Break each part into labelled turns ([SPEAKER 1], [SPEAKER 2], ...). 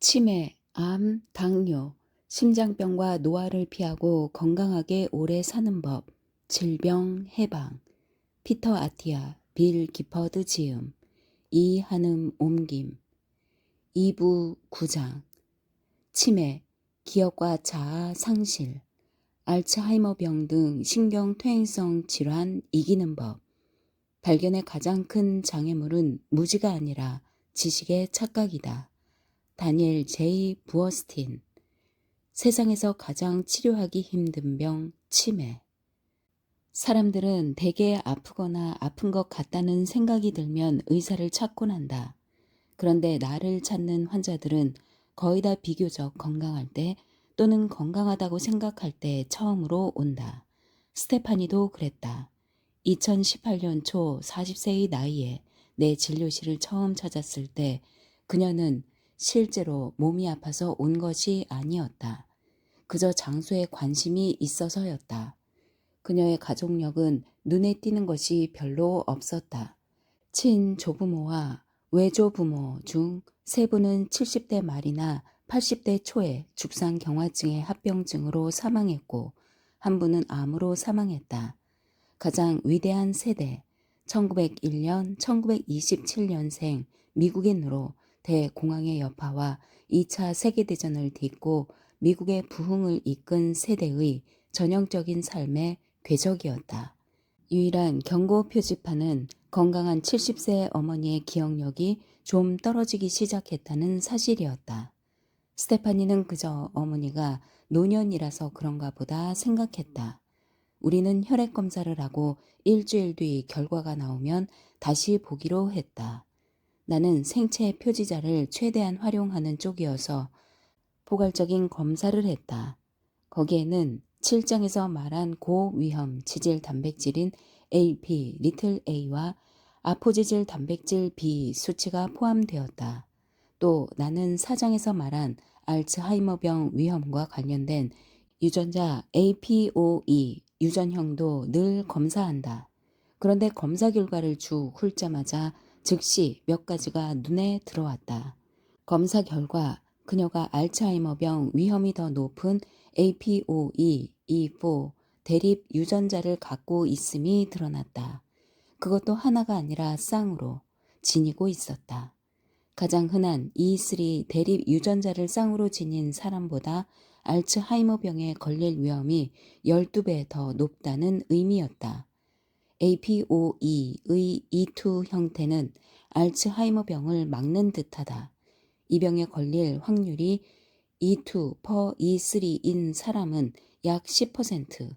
[SPEAKER 1] 치매, 암, 당뇨, 심장병과 노화를 피하고 건강하게 오래 사는 법, 질병 해방, 피터 아티아, 빌 기퍼드 지음, 이한음 옮김, 2부 9장, 치매, 기억과 자아 상실, 알츠하이머병 등 신경퇴행성 질환 이기는 법, 발견의 가장 큰 장애물은 무지가 아니라 지식의 착각이다. 다니엘 J. 부어스틴. 세상에서 가장 치료하기 힘든 병, 치매. 사람들은 대개 아프거나 아픈 것 같다는 생각이 들면 의사를 찾곤 한다. 그런데 나를 찾는 환자들은 거의 다 비교적 건강할 때 또는 건강하다고 생각할 때 처음으로 온다. 스테파니도 그랬다. 2018년 초 40세의 나이에 내 진료실을 처음 찾았을 때 그녀는 실제로 몸이 아파서 온 것이 아니었다. 그저 장소에 관심이 있어서였다. 그녀의 가족력은 눈에 띄는 것이 별로 없었다. 친조부모와 외조부모 중 3분은 70대 말이나 80대 초에 죽상경화증의 합병증으로 사망했고 1분은 암으로 사망했다. 가장 위대한 세대, 1901년, 1927년생 미국인으로 대공황의 여파와 2차 세계대전을 딛고 미국의 부흥을 이끈 세대의 전형적인 삶의 궤적이었다. 유일한 경고 표지판은 건강한 70세 어머니의 기억력이 좀 떨어지기 시작했다는 사실이었다. 스테파니는 그저 어머니가 노년이라서 그런가 보다 생각했다. 우리는 혈액 검사를 하고 일주일 뒤 결과가 나오면 다시 보기로 했다. 나는 생체 표지자를 최대한 활용하는 쪽이어서 포괄적인 검사를 했다. 거기에는 7장에서 말한 고위험 지질 단백질인 AP, 리틀 a와 아포지질 단백질 B 수치가 포함되었다. 또 나는 4장에서 말한 알츠하이머병 위험과 관련된 유전자 APOE 유전형도 늘 검사한다. 그런데 검사 결과를 쭉 훑자마자 즉시 몇 가지가 눈에 들어왔다. 검사 결과 그녀가 알츠하이머병 위험이 더 높은 APOE, E4 대립 유전자를 갖고 있음이 드러났다. 그것도 하나가 아니라 쌍으로 지니고 있었다. 가장 흔한 E3 대립 유전자를 쌍으로 지닌 사람보다 알츠하이머병에 걸릴 위험이 12배 더 높다는 의미였다. APOE의 E2 형태는 알츠하이머병을 막는 듯하다. 이 병에 걸릴 확률이 E2 per E3인 사람은 약 10%,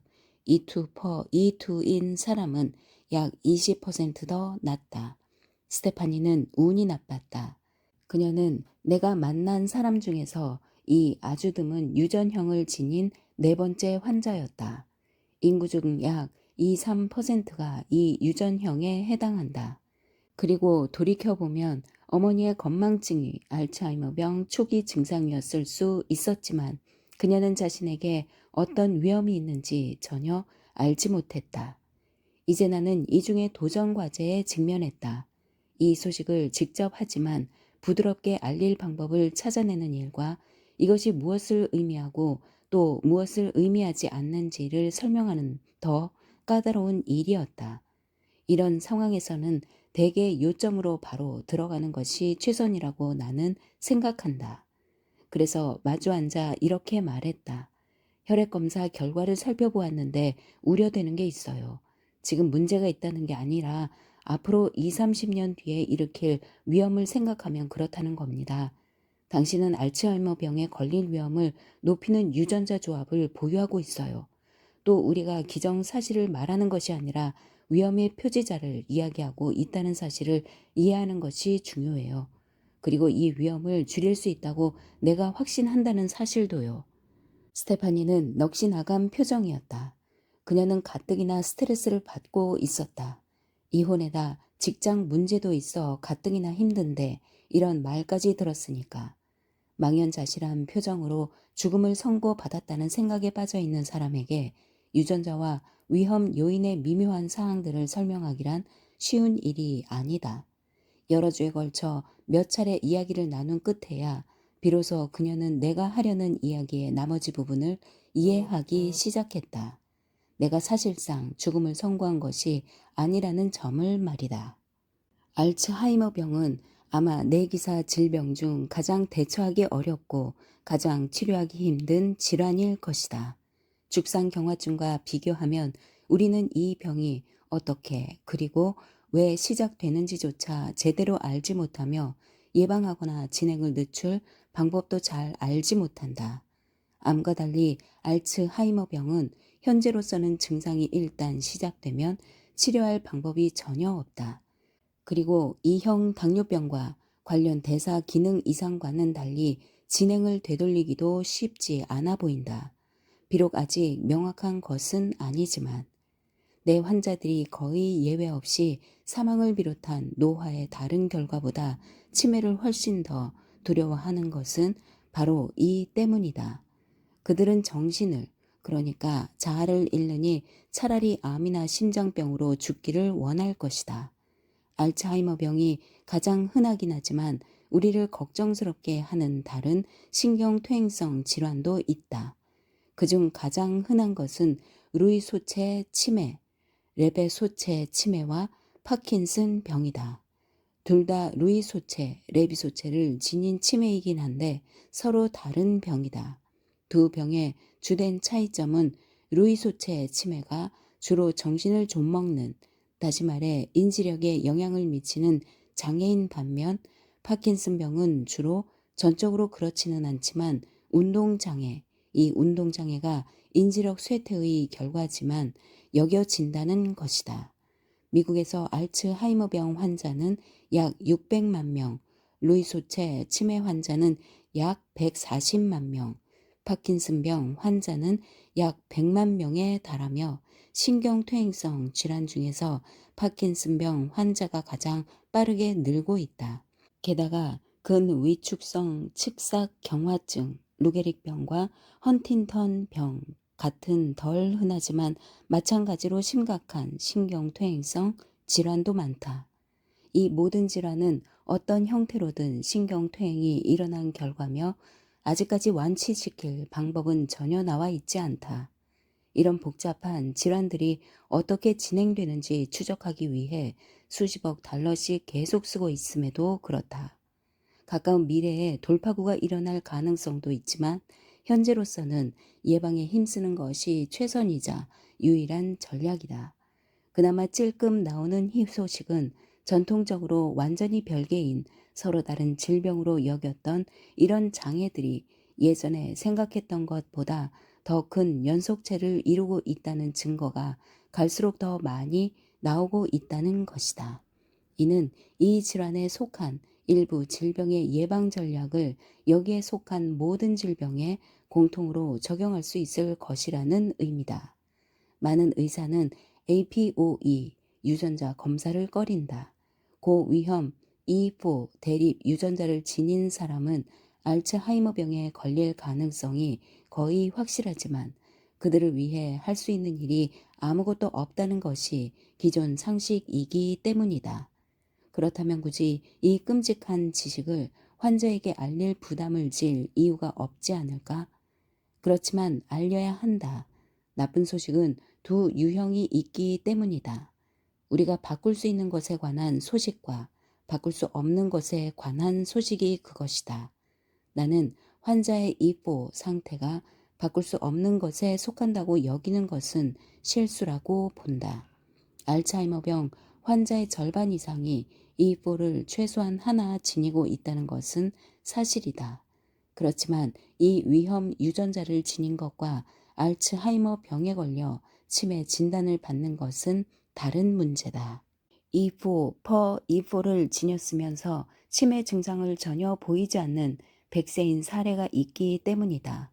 [SPEAKER 1] E2 per E2인 사람은 약 20%더 낮다. 스테파니는 운이 나빴다. 그녀는 내가 만난 사람 중에서 이 아주 드문 유전형을 지닌 4번째 환자였다. 인구 중 약 2~3%가 이 유전형에 해당한다. 그리고 돌이켜보면 어머니의 건망증이 알츠하이머병 초기 증상이었을 수 있었지만 그녀는 자신에게 어떤 위험이 있는지 전혀 알지 못했다. 이제 나는 이 중에 도전 과제에 직면했다. 이 소식을 직접 하지만 부드럽게 알릴 방법을 찾아내는 일과 이것이 무엇을 의미하고 또 무엇을 의미하지 않는지를 설명하는 더 까다로운 일이었다. 이런 상황에서는 대개 요점으로 바로 들어가는 것이 최선이라고 나는 생각한다. 그래서 마주 앉아 이렇게 말했다. 혈액검사 결과를 살펴보았는데 우려되는 게 있어요. 지금 문제가 있다는 게 아니라 앞으로 20~30년 뒤에 일으킬 위험을 생각하면 그렇다는 겁니다. 당신은 알츠하이머병에 걸릴 위험을 높이는 유전자 조합을 보유하고 있어요. 또 우리가 기정사실을 말하는 것이 아니라 위험의 표지자를 이야기하고 있다는 사실을 이해하는 것이 중요해요. 그리고 이 위험을 줄일 수 있다고 내가 확신한다는 사실도요. 스테파니는 넋이 나간 표정이었다. 그녀는 가뜩이나 스트레스를 받고 있었다. 이혼에다 직장 문제도 있어 가뜩이나 힘든데 이런 말까지 들었으니까. 망연자실한 표정으로 죽음을 선고받았다는 생각에 빠져있는 사람에게 유전자와 위험 요인의 미묘한 사항들을 설명하기란 쉬운 일이 아니다. 여러 주에 걸쳐 몇 차례 이야기를 나눈 끝에야 비로소 그녀는 내가 하려는 이야기의 나머지 부분을 이해하기 시작했다. 내가 사실상 죽음을 선고한 것이 아니라는 점을 말이다. 알츠하이머병은 아마 뇌기사 질병 중 가장 대처하기 어렵고 가장 치료하기 힘든 질환일 것이다. 죽상경화증과 비교하면 우리는 이 병이 어떻게 그리고 왜 시작되는지조차 제대로 알지 못하며 예방하거나 진행을 늦출 방법도 잘 알지 못한다. 암과 달리 알츠하이머병은 현재로서는 증상이 일단 시작되면 치료할 방법이 전혀 없다. 그리고 E형 당뇨병과 관련 대사 기능 이상과는 달리 진행을 되돌리기도 쉽지 않아 보인다. 비록 아직 명확한 것은 아니지만 내 환자들이 거의 예외 없이 사망을 비롯한 노화의 다른 결과보다 치매를 훨씬 더 두려워하는 것은 바로 이 때문이다. 그들은 정신을, 그러니까 자아를 잃으니 차라리 암이나 심장병으로 죽기를 원할 것이다. 알츠하이머 병이 가장 흔하긴 하지만 우리를 걱정스럽게 하는 다른 신경퇴행성 질환도 있다. 그중 가장 흔한 것은 루이 소체 치매, 레베 소체 치매와 파킨슨 병이다. 둘 다 루이 소체, 레비 소체를 지닌 치매이긴 한데 서로 다른 병이다. 두 병의 주된 차이점은 루이 소체 치매가 주로 정신을 좀먹는, 다시 말해 인지력에 영향을 미치는 장애인 반면 파킨슨 병은 주로 전적으로 그렇지는 않지만 운동장애, 이 운동장애가 인지력 쇠퇴의 결과지만 여겨진다는 것이다. 미국에서 알츠하이머병 환자는 약 600만 명, 루이 소체 치매 환자는 약 140만 명, 파킨슨병 환자는 약 100만 명에 달하며 신경퇴행성 질환 중에서 파킨슨병 환자가 가장 빠르게 늘고 있다. 게다가 근위축성 측삭경화증, 루게릭병과 헌팅턴병 같은 덜 흔하지만 마찬가지로 심각한 신경퇴행성 질환도 많다. 이 모든 질환은 어떤 형태로든 신경퇴행이 일어난 결과며 아직까지 완치시킬 방법은 전혀 나와 있지 않다. 이런 복잡한 질환들이 어떻게 진행되는지 추적하기 위해 수십억 달러씩 계속 쓰고 있음에도 그렇다. 가까운 미래에 돌파구가 일어날 가능성도 있지만 현재로서는 예방에 힘쓰는 것이 최선이자 유일한 전략이다. 그나마 찔끔 나오는 희소식은 전통적으로 완전히 별개인 서로 다른 질병으로 여겼던 이런 장애들이 예전에 생각했던 것보다 더 큰 연속체를 이루고 있다는 증거가 갈수록 더 많이 나오고 있다는 것이다. 이는 이 질환에 속한 일부 질병의 예방 전략을 여기에 속한 모든 질병에 공통으로 적용할 수 있을 것이라는 의미다. 많은 의사는 APOE 유전자 검사를 꺼린다. 고위험 E4 대립 유전자를 지닌 사람은 알츠하이머병에 걸릴 가능성이 거의 확실하지만 그들을 위해 할 수 있는 일이 아무것도 없다는 것이 기존 상식이기 때문이다. 그렇다면 굳이 이 끔찍한 지식을 환자에게 알릴 부담을 질 이유가 없지 않을까? 그렇지만 알려야 한다. 나쁜 소식은 두 유형이 있기 때문이다. 우리가 바꿀 수 있는 것에 관한 소식과 바꿀 수 없는 것에 관한 소식이 그것이다. 나는 환자의 이보 상태가 바꿀 수 없는 것에 속한다고 여기는 것은 실수라고 본다. 알츠하이머병 환자의 절반 이상이 이보를 최소한 하나 지니고 있다는 것은 사실이다. 그렇지만 이 위험 유전자를 지닌 것과 알츠하이머 병에 걸려 치매 진단을 받는 것은 다른 문제다. E4를 지녔으면서 치매 증상을 전혀 보이지 않는 100세인 사례가 있기 때문이다.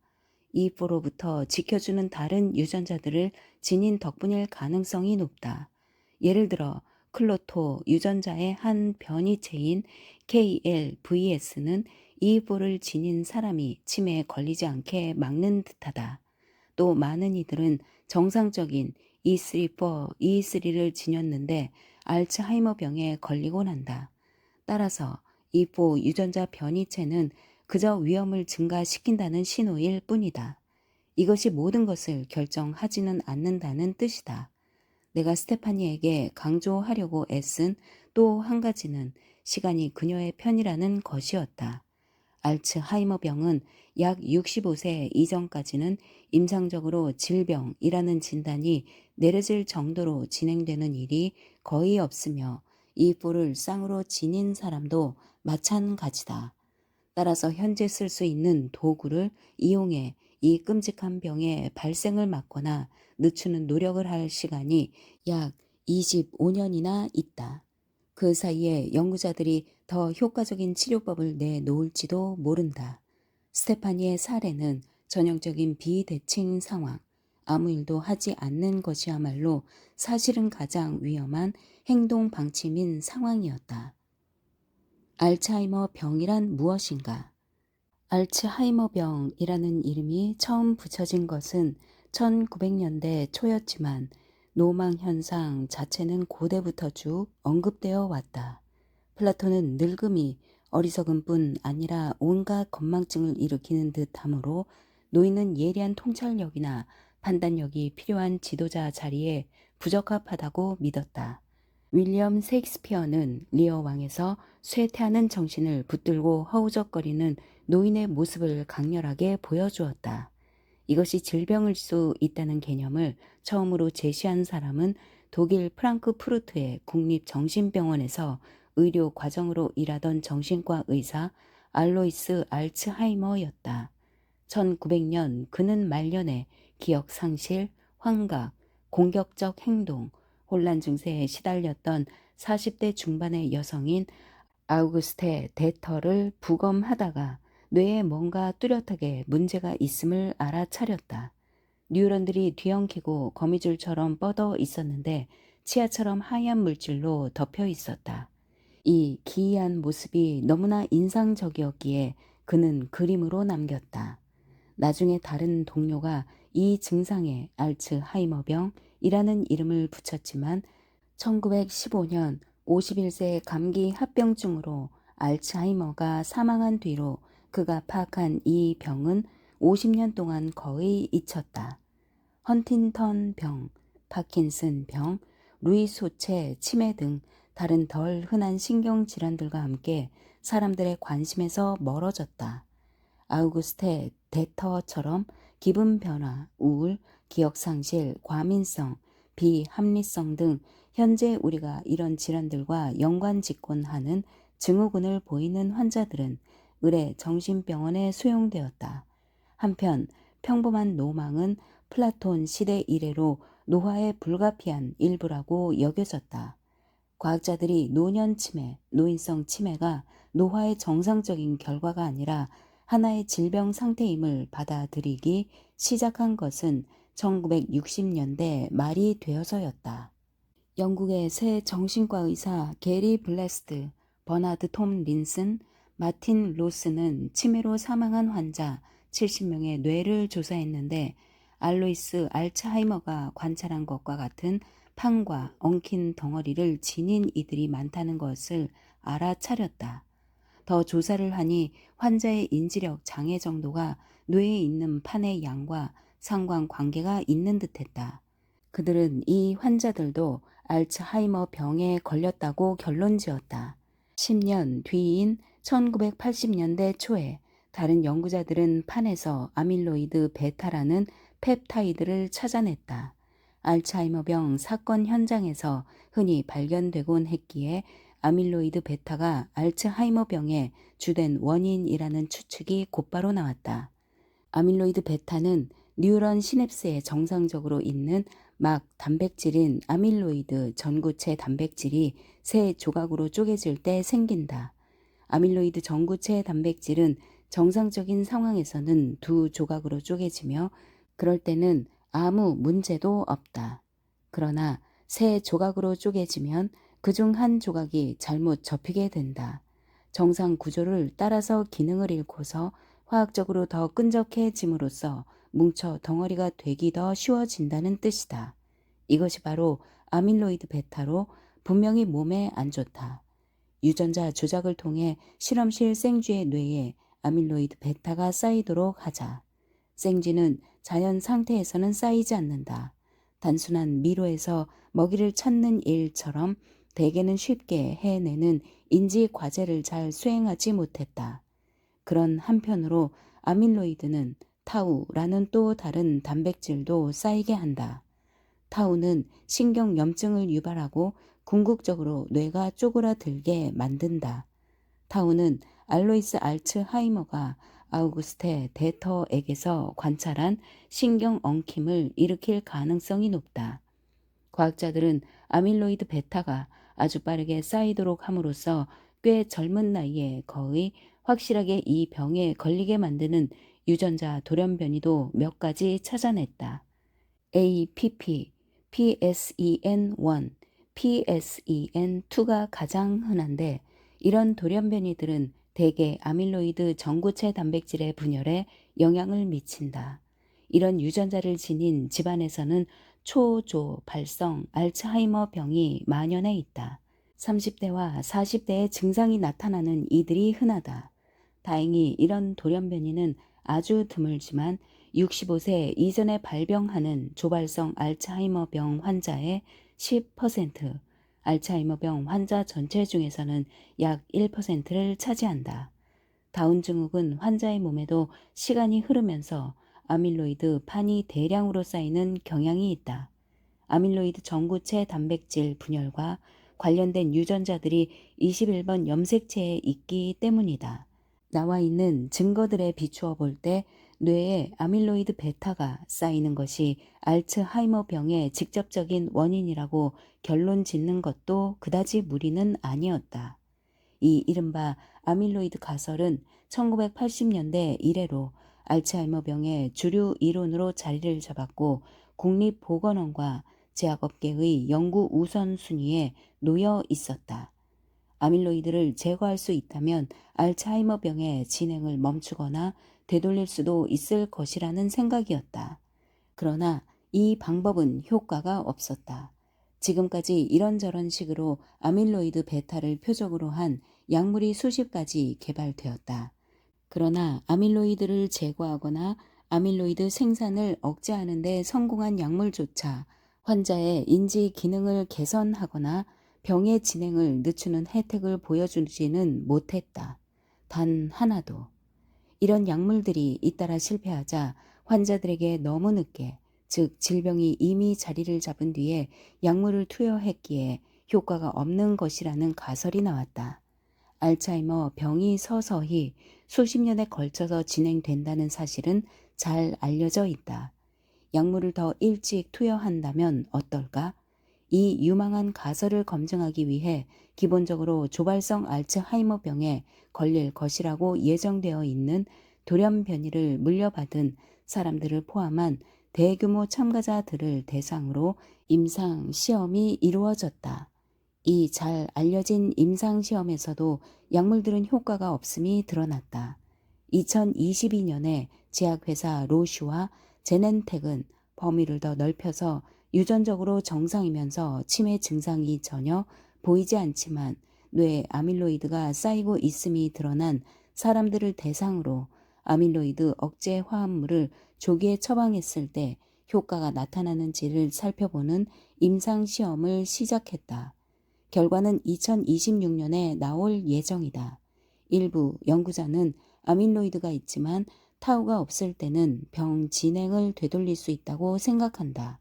[SPEAKER 1] E4로부터 지켜주는 다른 유전자들을 지닌 덕분일 가능성이 높다. 예를 들어 클로토 유전자의 한 변이체인 KLVS는 E4를 지닌 사람이 치매에 걸리지 않게 막는 듯하다. 또 많은 이들은 정상적인 E3를 지녔는데 알츠하이머 병에 걸리곤 한다. 따라서 E4 유전자 변이체는 그저 위험을 증가시킨다는 신호일 뿐이다. 이것이 모든 것을 결정하지는 않는다는 뜻이다. 내가 스테파니에게 강조하려고 애쓴 또 한 가지는 시간이 그녀의 편이라는 것이었다. 알츠하이머병은 약 65세 이전까지는 임상적으로 질병이라는 진단이 내려질 정도로 진행되는 일이 거의 없으며 이 뿔을 쌍으로 지닌 사람도 마찬가지다. 따라서 현재 쓸 수 있는 도구를 이용해 이 끔찍한 병의 발생을 막거나 늦추는 노력을 할 시간이 약 25년이나 있다. 그 사이에 연구자들이 더 효과적인 치료법을 내놓을지도 모른다. 스테파니의 사례는 전형적인 비대칭 상황, 아무 일도 하지 않는 것이야말로 사실은 가장 위험한 행동 방침인 상황이었다. 알츠하이머 병이란 무엇인가? 알츠하이머병이라는 이름이 처음 붙여진 것은 1900년대 초였지만 노망 현상 자체는 고대부터 쭉 언급되어 왔다. 플라톤은 늙음이 어리석은 뿐 아니라 온갖 건망증을 일으키는 듯하므로 노인은 예리한 통찰력이나 판단력이 필요한 지도자 자리에 부적합하다고 믿었다. 윌리엄 셰익스피어는 리어 왕에서 쇠퇴하는 정신을 붙들고 허우적거리는 노인의 모습을 강렬하게 보여주었다. 이것이 질병일 수 있다는 개념을 처음으로 제시한 사람은 독일 프랑크푸르트의 국립정신병원에서 의료 과정으로 일하던 정신과 의사 알로이스 알츠하이머였다. 1900년 그는 말년에 기억 상실, 환각, 공격적 행동, 혼란 증세에 시달렸던 40대 중반의 여성인 아우구스테 데터를 부검하다가 뇌에 뭔가 뚜렷하게 문제가 있음을 알아차렸다. 뉴런들이 뒤엉키고 거미줄처럼 뻗어 있었는데 치아처럼 하얀 물질로 덮여 있었다. 이 기이한 모습이 너무나 인상적이었기에 그는 그림으로 남겼다. 나중에 다른 동료가 이 증상에 알츠하이머병이라는 이름을 붙였지만 1915년 51세 감기 합병증으로 알츠하이머가 사망한 뒤로 그가 파악한 이 병은 50년 동안 거의 잊혔다. 헌팅턴 병, 파킨슨 병, 루이 소체, 치매 등 다른 덜 흔한 신경질환들과 함께 사람들의 관심에서 멀어졌다. 아우구스테 데터처럼 기분 변화, 우울, 기억상실, 과민성, 비합리성 등 현재 우리가 이런 질환들과 연관짓곤하는 증후군을 보이는 환자들은 의뢰 정신병원에 수용되었다. 한편 평범한 노망은 플라톤 시대 이래로 노화에 불가피한 일부라고 여겨졌다. 과학자들이 노년 치매, 노인성 치매가 노화의 정상적인 결과가 아니라 하나의 질병 상태임을 받아들이기 시작한 것은 1960년대 말이 되어서였다. 영국의 새 정신과 의사 게리 블레스트, 버나드 톰 린슨, 마틴 로스는 치매로 사망한 환자 70명의 뇌를 조사했는데 알로이스 알츠하이머가 관찰한 것과 같은 판과 엉킨 덩어리를 지닌 이들이 많다는 것을 알아차렸다. 더 조사를 하니 환자의 인지력 장애 정도가 뇌에 있는 판의 양과 상관관계가 있는 듯했다. 그들은 이 환자들도 알츠하이머 병에 걸렸다고 결론지었다. 10년 뒤인 1980년대 초에 다른 연구자들은 판에서 아밀로이드 베타라는 펩타이드를 찾아냈다. 알츠하이머병 사건 현장에서 흔히 발견되곤 했기에 아밀로이드 베타가 알츠하이머병의 주된 원인이라는 추측이 곧바로 나왔다. 아밀로이드 베타는 뉴런 시냅스에 정상적으로 있는 막 단백질인 아밀로이드 전구체 단백질이 세 조각으로 쪼개질 때 생긴다. 아밀로이드 전구체 단백질은 정상적인 상황에서는 두 조각으로 쪼개지며 그럴 때는 아무 문제도 없다. 그러나 세 조각으로 쪼개지면 그중 한 조각이 잘못 접히게 된다. 정상 구조를 따라서 기능을 잃고서 화학적으로 더 끈적해짐으로써 뭉쳐 덩어리가 되기 더 쉬워진다는 뜻이다. 이것이 바로 아밀로이드 베타로 분명히 몸에 안 좋다. 유전자 조작을 통해 실험실 생쥐의 뇌에 아밀로이드 베타가 쌓이도록 하자. 생쥐는 자연 상태에서는 쌓이지 않는다. 단순한 미로에서 먹이를 찾는 일처럼 대개는 쉽게 해내는 인지 과제를 잘 수행하지 못했다. 그런 한편으로 아밀로이드는 타우라는 또 다른 단백질도 쌓이게 한다. 타우는 신경염증을 유발하고 궁극적으로 뇌가 쪼그라들게 만든다. 타우는 알로이스 알츠하이머가 아우구스테 데터에게서 관찰한 신경 엉킴을 일으킬 가능성이 높다. 과학자들은 아밀로이드 베타가 아주 빠르게 쌓이도록 함으로써 꽤 젊은 나이에 거의 확실하게 이 병에 걸리게 만드는 유전자 돌연변이도 몇 가지 찾아냈다. APP, PSEN1, PSEN2가 가장 흔한데 이런 돌연변이들은 대개 아밀로이드 전구체 단백질의 분열에 영향을 미친다. 이런 유전자를 지닌 집안에서는 초조 발성 알츠하이머 병이 만연해 있다. 30대와 40대의 증상이 나타나는 이들이 흔하다. 다행히 이런 돌연변이는 아주 드물지만 65세 이전에 발병하는 조발성 알츠하이머병 환자의 10%, 알츠하이머병 환자 전체 중에서는 약 1%를 차지한다. 다운 증후군 환자의 몸에도 시간이 흐르면서 아밀로이드 판이 대량으로 쌓이는 경향이 있다. 아밀로이드 전구체 단백질 분열과 관련된 유전자들이 21번 염색체에 있기 때문이다. 나와 있는 증거들에 비추어 볼 때 뇌에 아밀로이드 베타가 쌓이는 것이 알츠하이머 병의 직접적인 원인이라고 결론 짓는 것도 그다지 무리는 아니었다. 이 이른바 아밀로이드 가설은 1980년대 이래로 알츠하이머 병의 주류 이론으로 자리를 잡았고 국립보건원과 제약업계의 연구 우선순위에 놓여 있었다. 아밀로이드를 제거할 수 있다면 알츠하이머 병의 진행을 멈추거나 되돌릴 수도 있을 것이라는 생각이었다. 그러나 이 방법은 효과가 없었다. 지금까지 이런저런 식으로 아밀로이드 베타를 표적으로 한 약물이 수십 가지 개발되었다. 그러나 아밀로이드를 제거하거나 아밀로이드 생산을 억제하는 데 성공한 약물조차 환자의 인지 기능을 개선하거나 병의 진행을 늦추는 혜택을 보여주지는 못했다. 단 하나도. 이런 약물들이 잇따라 실패하자 환자들에게 너무 늦게, 즉 질병이 이미 자리를 잡은 뒤에 약물을 투여했기에 효과가 없는 것이라는 가설이 나왔다. 알츠하이머 병이 서서히 수십 년에 걸쳐서 진행된다는 사실은 잘 알려져 있다. 약물을 더 일찍 투여한다면 어떨까? 이 유망한 가설을 검증하기 위해 기본적으로 조발성 알츠하이머 병에 걸릴 것이라고 예정되어 있는 돌연변이를 물려받은 사람들을 포함한 대규모 참가자들을 대상으로 임상 시험이 이루어졌다. 이 잘 알려진 임상 시험에서도 약물들은 효과가 없음이 드러났다. 2022년에 제약회사 로슈와 제넨텍은 범위를 더 넓혀서 유전적으로 정상이면서 치매 증상이 전혀 보이지 않지만 뇌에 아밀로이드가 쌓이고 있음이 드러난 사람들을 대상으로 아밀로이드 억제 화합물을 조기에 처방했을 때 효과가 나타나는지를 살펴보는 임상시험을 시작했다. 결과는 2026년에 나올 예정이다. 일부 연구자는 아밀로이드가 있지만 타우가 없을 때는 병 진행을 되돌릴 수 있다고 생각한다.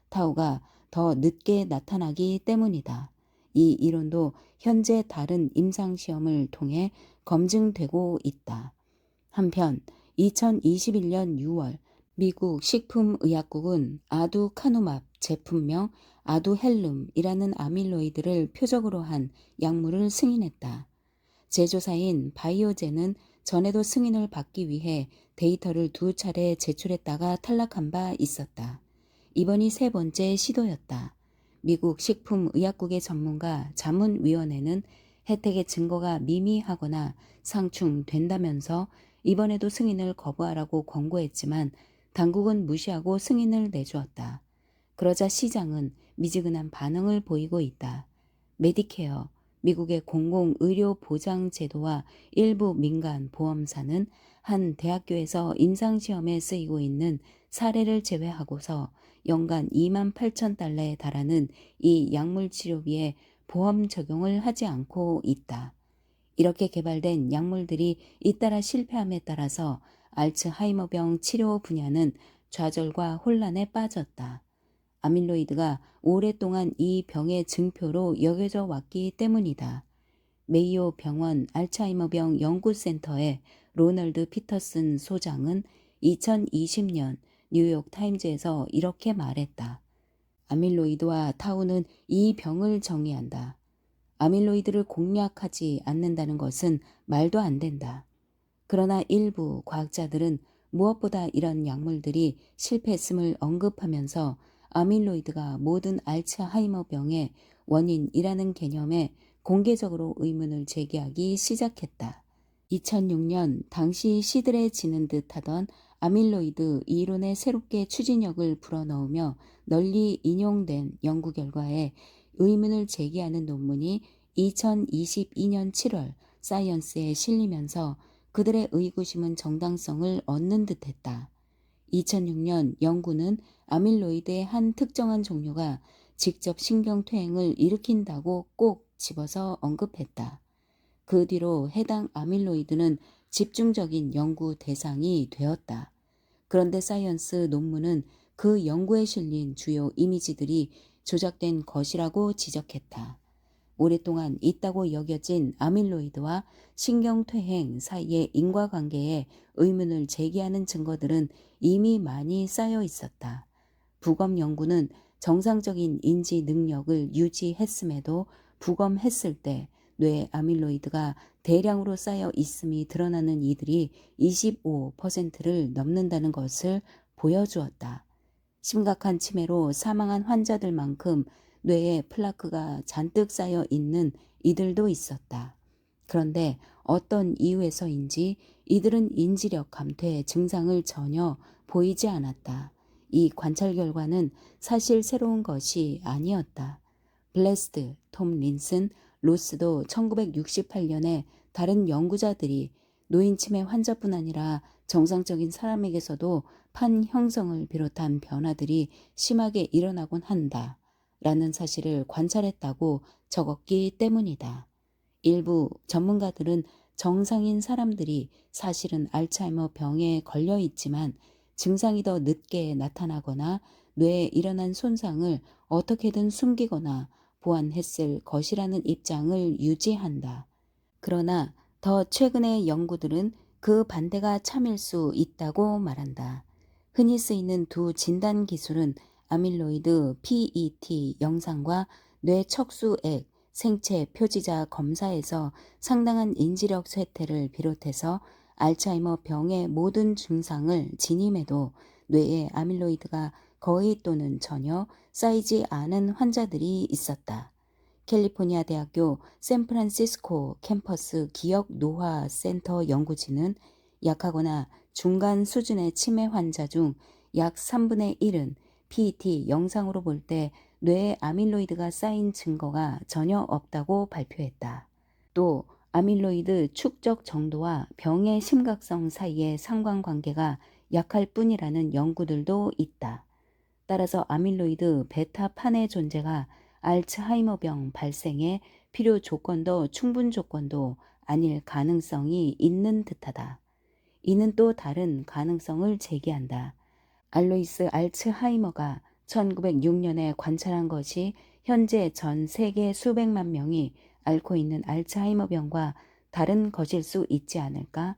[SPEAKER 1] 타우가 더 늦게 나타나기 때문이다. 이 이론도 현재 다른 임상시험을 통해 검증되고 있다. 한편 2021년 6월 미국 식품의약국은 아두카누맙 제품명 아두헬룸이라는 아밀로이드를 표적으로 한 약물을 승인했다. 제조사인 바이오젠은 전에도 승인을 받기 위해 데이터를 2차례 제출했다가 탈락한 바 있었다. 이번이 세 번째 시도였다. 미국 식품의약국의 전문가 자문위원회는 혜택의 증거가 미미하거나 상충된다면서 이번에도 승인을 거부하라고 권고했지만 당국은 무시하고 승인을 내주었다. 그러자 시장은 미지근한 반응을 보이고 있다. 메디케어, 미국의 공공의료보장제도와 일부 민간 보험사는 한 대학교에서 임상시험에 쓰이고 있는 사례를 제외하고서 연간 2만 8천 달러에 달하는 이 약물 치료비에 보험 적용을 하지 않고 있다. 이렇게 개발된 약물들이 잇따라 실패함에 따라서 알츠하이머병 치료 분야는 좌절과 혼란에 빠졌다. 아밀로이드가 오랫동안 이 병의 증표로 여겨져 왔기 때문이다. 메이오 병원 알츠하이머병 연구센터의 로널드 피터슨 소장은 2020년 뉴욕 타임즈에서 이렇게 말했다. 아밀로이드와 타우는 이 병을 정의한다. 아밀로이드를 공략하지 않는다는 것은 말도 안 된다. 그러나 일부 과학자들은 무엇보다 이런 약물들이 실패했음을 언급하면서 아밀로이드가 모든 알츠하이머병의 원인이라는 개념에 공개적으로 의문을 제기하기 시작했다. 2006년 당시 시들해지는 듯하던 아밀로이드 이론의 새롭게 추진력을 불어넣으며 널리 인용된 연구 결과에 의문을 제기하는 논문이 2022년 7월 사이언스에 실리면서 그들의 의구심은 정당성을 얻는 듯했다. 2006년 연구는 아밀로이드의 한 특정한 종류가 직접 신경퇴행을 일으킨다고 꼭 집어서 언급했다. 그 뒤로 해당 아밀로이드는 집중적인 연구 대상이 되었다. 그런데 사이언스 논문은 그 연구에 실린 주요 이미지들이 조작된 것이라고 지적했다. 오랫동안 있다고 여겨진 아밀로이드와 신경퇴행 사이의 인과관계에 의문을 제기하는 증거들은 이미 많이 쌓여 있었다. 부검 연구는 정상적인 인지 능력을 유지했음에도 부검했을 때 뇌 아밀로이드가 대량으로 쌓여 있음이 드러나는 이들이 25%를 넘는다는 것을 보여주었다. 심각한 치매로 사망한 환자들만큼 뇌에 플라크가 잔뜩 쌓여 있는 이들도 있었다. 그런데 어떤 이유에서인지 이들은 인지력 감퇴 증상을 전혀 보이지 않았다. 이 관찰 결과는 사실 새로운 것이 아니었다. 블레스트, 톰 린슨, 로스도 1968년에 다른 연구자들이 노인치매 환자뿐 아니라 정상적인 사람에게서도 판 형성을 비롯한 변화들이 심하게 일어나곤 한다. 라는 사실을 관찰했다고 적었기 때문이다. 일부 전문가들은 정상인 사람들이 사실은 알츠하이머 병에 걸려 있지만 증상이 더 늦게 나타나거나 뇌에 일어난 손상을 어떻게든 숨기거나 보완했을 것이라는 입장을 유지한다. 그러나 더 최근의 연구들은 그 반대가 참일 수 있다고 말한다. 흔히 쓰이는 두 진단 기술은 아밀로이드 PET 영상과 뇌척수액 생체 표지자 검사에서 상당한 인지력 쇠퇴를 비롯해서 알츠하이머 병의 모든 증상을 지님해도 뇌에 아밀로이드가 거의 또는 전혀 쌓이지 않은 환자들이 있었다. 캘리포니아 대학교 샌프란시스코 캠퍼스 기억 노화 센터 연구진은 약하거나 중간 수준의 치매 환자 중 약 3분의 1은 PET 영상으로 볼 때 뇌에 아밀로이드가 쌓인 증거가 전혀 없다고 발표했다. 또 아밀로이드 축적 정도와 병의 심각성 사이의 상관관계가 약할 뿐이라는 연구들도 있다. 따라서 아밀로이드 베타판의 존재가 알츠하이머병 발생의 필요 조건도 충분 조건도 아닐 가능성이 있는 듯하다. 이는 또 다른 가능성을 제기한다. 알로이스 알츠하이머가 1906년에 관찰한 것이 현재 전 세계 수백만 명이 앓고 있는 알츠하이머병과 다른 것일 수 있지 않을까?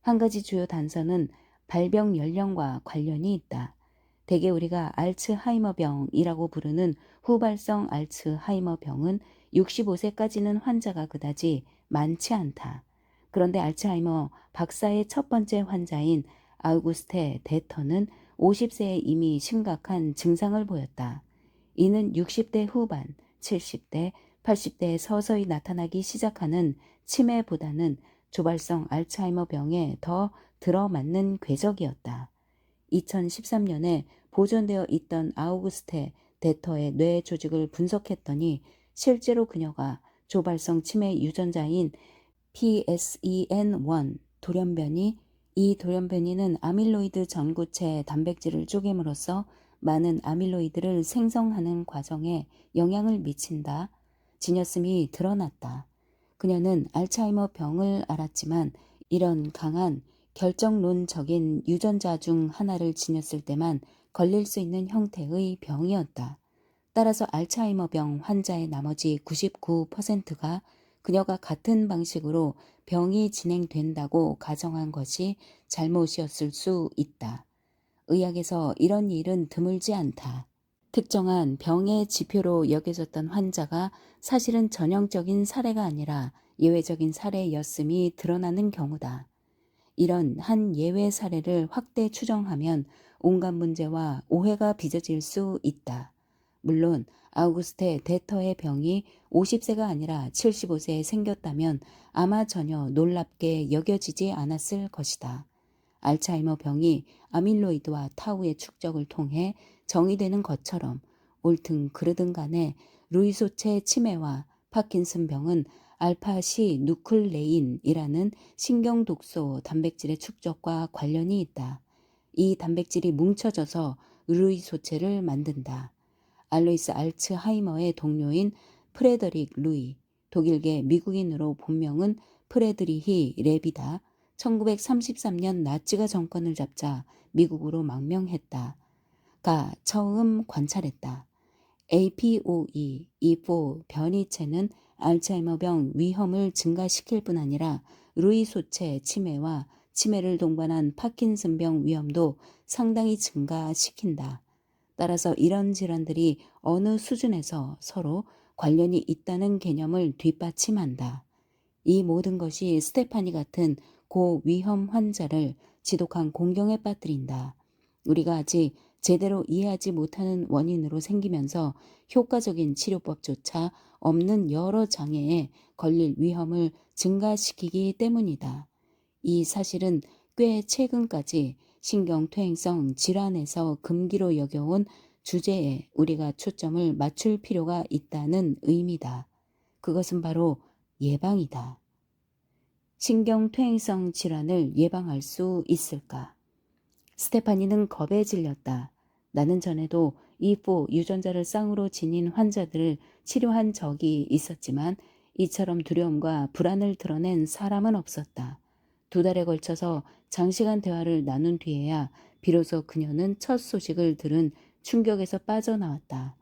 [SPEAKER 1] 한 가지 주요 단서는 발병 연령과 관련이 있다. 대개 우리가 알츠하이머병이라고 부르는 후발성 알츠하이머병은 65세까지는 환자가 그다지 많지 않다. 그런데 알츠하이머 박사의 첫 번째 환자인 아우구스테 데터는 50세에 이미 심각한 증상을 보였다. 이는 60대 후반, 70대, 80대에 서서히 나타나기 시작하는 치매보다는 조발성 알츠하이머 병에 더 들어맞는 궤적이었다. 2013년에 보존되어 있던 아우구스테 데터의 뇌 조직을 분석했더니 실제로 그녀가 조발성 치매 유전자인 PSEN1 돌연변이, 이 돌연변이는 아밀로이드 전구체 단백질을 쪼갰으로써 많은 아밀로이드를 생성하는 과정에 영향을 미친다. 지녔음이 드러났다. 그녀는 알츠하이머 병을 알았지만 이런 강한 결정론적인 유전자 중 하나를 지녔을 때만 걸릴 수 있는 형태의 병이었다. 따라서 알츠하이머병 환자의 나머지 99%가 그녀가 같은 방식으로 병이 진행된다고 가정한 것이 잘못이었을 수 있다. 의학에서 이런 일은 드물지 않다. 특정한 병의 지표로 여겨졌던 환자가 사실은 전형적인 사례가 아니라 예외적인 사례였음이 드러나는 경우다. 이런 한 예외 사례를 확대 추정하면 온갖 문제와 오해가 빚어질 수 있다. 물론 아우구스테 데터의 병이 50세가 아니라 75세에 생겼다면 아마 전혀 놀랍게 여겨지지 않았을 것이다. 알츠하이머 병이 아밀로이드와 타우의 축적을 통해 정의되는 것처럼 옳든 그르든 간에 루이소체 치매와 파킨슨 병은 알파시 누클레인이라는 신경독소 단백질의 축적과 관련이 있다. 이 단백질이 뭉쳐져서 루이소체를 만든다. 알로이스 알츠하이머의 동료인 프레더릭 루이, 독일계 미국인으로 본명은 프레드리히 레비다. 1933년 나치가 정권을 잡자 미국으로 망명했다. 가 처음 관찰했다. APOE, E4 변이체는 알츠하이머병 위험을 증가시킬 뿐 아니라 루이소체 치매와 치매를 동반한 파킨슨병 위험도 상당히 증가시킨다. 따라서 이런 질환들이 어느 수준에서 서로 관련이 있다는 개념을 뒷받침한다. 이 모든 것이 스테파니 같은 고위험 환자를 지독한 공경에 빠뜨린다. 우리가 아직 제대로 이해하지 못하는 원인으로 생기면서 효과적인 치료법조차 없는 여러 장애에 걸릴 위험을 증가시키기 때문이다. 이 사실은 꽤 최근까지 신경퇴행성 질환에서 금기로 여겨온 주제에 우리가 초점을 맞출 필요가 있다는 의미다. 그것은 바로 예방이다. 신경퇴행성 질환을 예방할 수 있을까? 스테파니는 겁에 질렸다. 나는 전에도 E4 유전자를 쌍으로 지닌 환자들을 치료한 적이 있었지만 이처럼 두려움과 불안을 드러낸 사람은 없었다. 2달에 걸쳐서 장시간 대화를 나눈 뒤에야 비로소 그녀는 첫 소식을 들은 충격에서 빠져나왔다.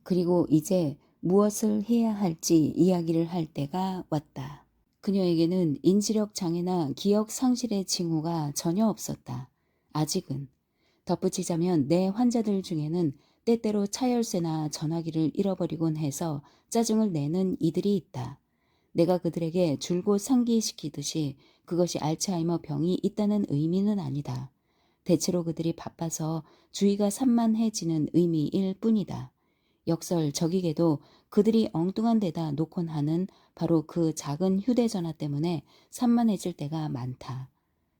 [SPEAKER 1] 그리고 이제 무엇을 해야 할지 이야기를 할 때가 왔다. 그녀에게는 인지력 장애나 기억 상실의 징후가 전혀 없었다. 아직은. 덧붙이자면 내 환자들 중에는 때때로 차열쇠나 전화기를 잃어버리곤 해서 짜증을 내는 이들이 있다. 내가 그들에게 줄곧 상기시키듯이 그것이 알츠하이머 병이 있다는 의미는 아니다. 대체로 그들이 바빠서 주의가 산만해지는 의미일 뿐이다. 역설적이게도 그들이 엉뚱한 데다 놓곤 하는 바로 그 작은 휴대전화 때문에 산만해질 때가 많다.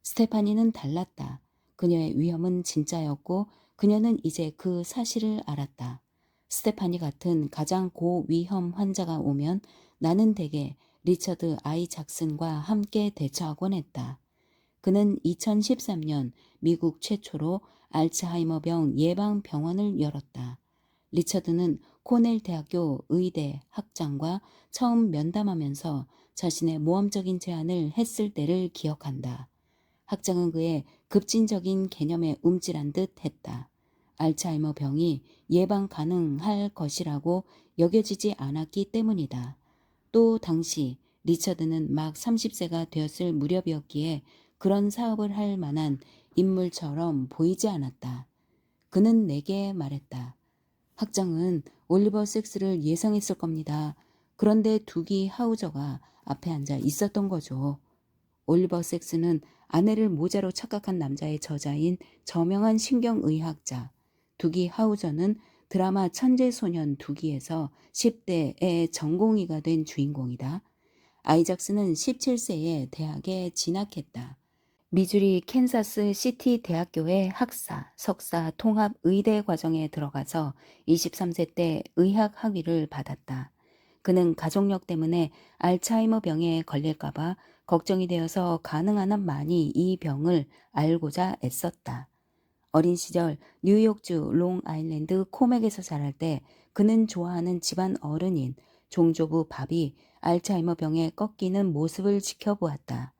[SPEAKER 1] 스테파니는 달랐다. 그녀의 위험은 진짜였고 그녀는 이제 그 사실을 알았다. 스테파니 같은 가장 고위험 환자가 오면 나는 대개 리처드 아이 잭슨과 함께 대처하곤 했다. 그는 2013년 미국 최초로 알츠하이머병 예방병원을 열었다. 리처드는 코넬 대학교 의대 학장과 처음 면담하면서 자신의 모험적인 제안을 했을 때를 기억한다. 학장은 그의 급진적인 개념에 움찔한 듯 했다. 알츠하이머 병이 예방 가능할 것이라고 여겨지지 않았기 때문이다. 또 당시 리처드는 막 30세가 되었을 무렵이었기에 그런 사업을 할 만한 인물처럼 보이지 않았다. 그는 내게 말했다. 학장은 올리버 섹스를 예상했을 겁니다. 그런데 두기 하우저가 앞에 앉아 있었던 거죠. 올리버 섹스는 아내를 모자로 착각한 남자의 저자인 저명한 신경의학자. 두기 하우저는 드라마 천재소년 두기에서 10대의 전공의가 된 주인공이다. 아이작스는 17세에 대학에 진학했다. 미주리 캔사스 시티 대학교의 학사, 석사 통합 의대 과정에 들어가서 23세 때 의학 학위를 받았다. 그는 가족력 때문에 알츠하이머 병에 걸릴까봐 걱정이 되어서 가능한 한 많이 이 병을 알고자 애썼다. 어린 시절 뉴욕주 롱아일랜드 코맥에서 자랄 때 그는 좋아하는 집안 어른인 종조부 밥이 알츠하이머 병에 꺾이는 모습을 지켜보았다.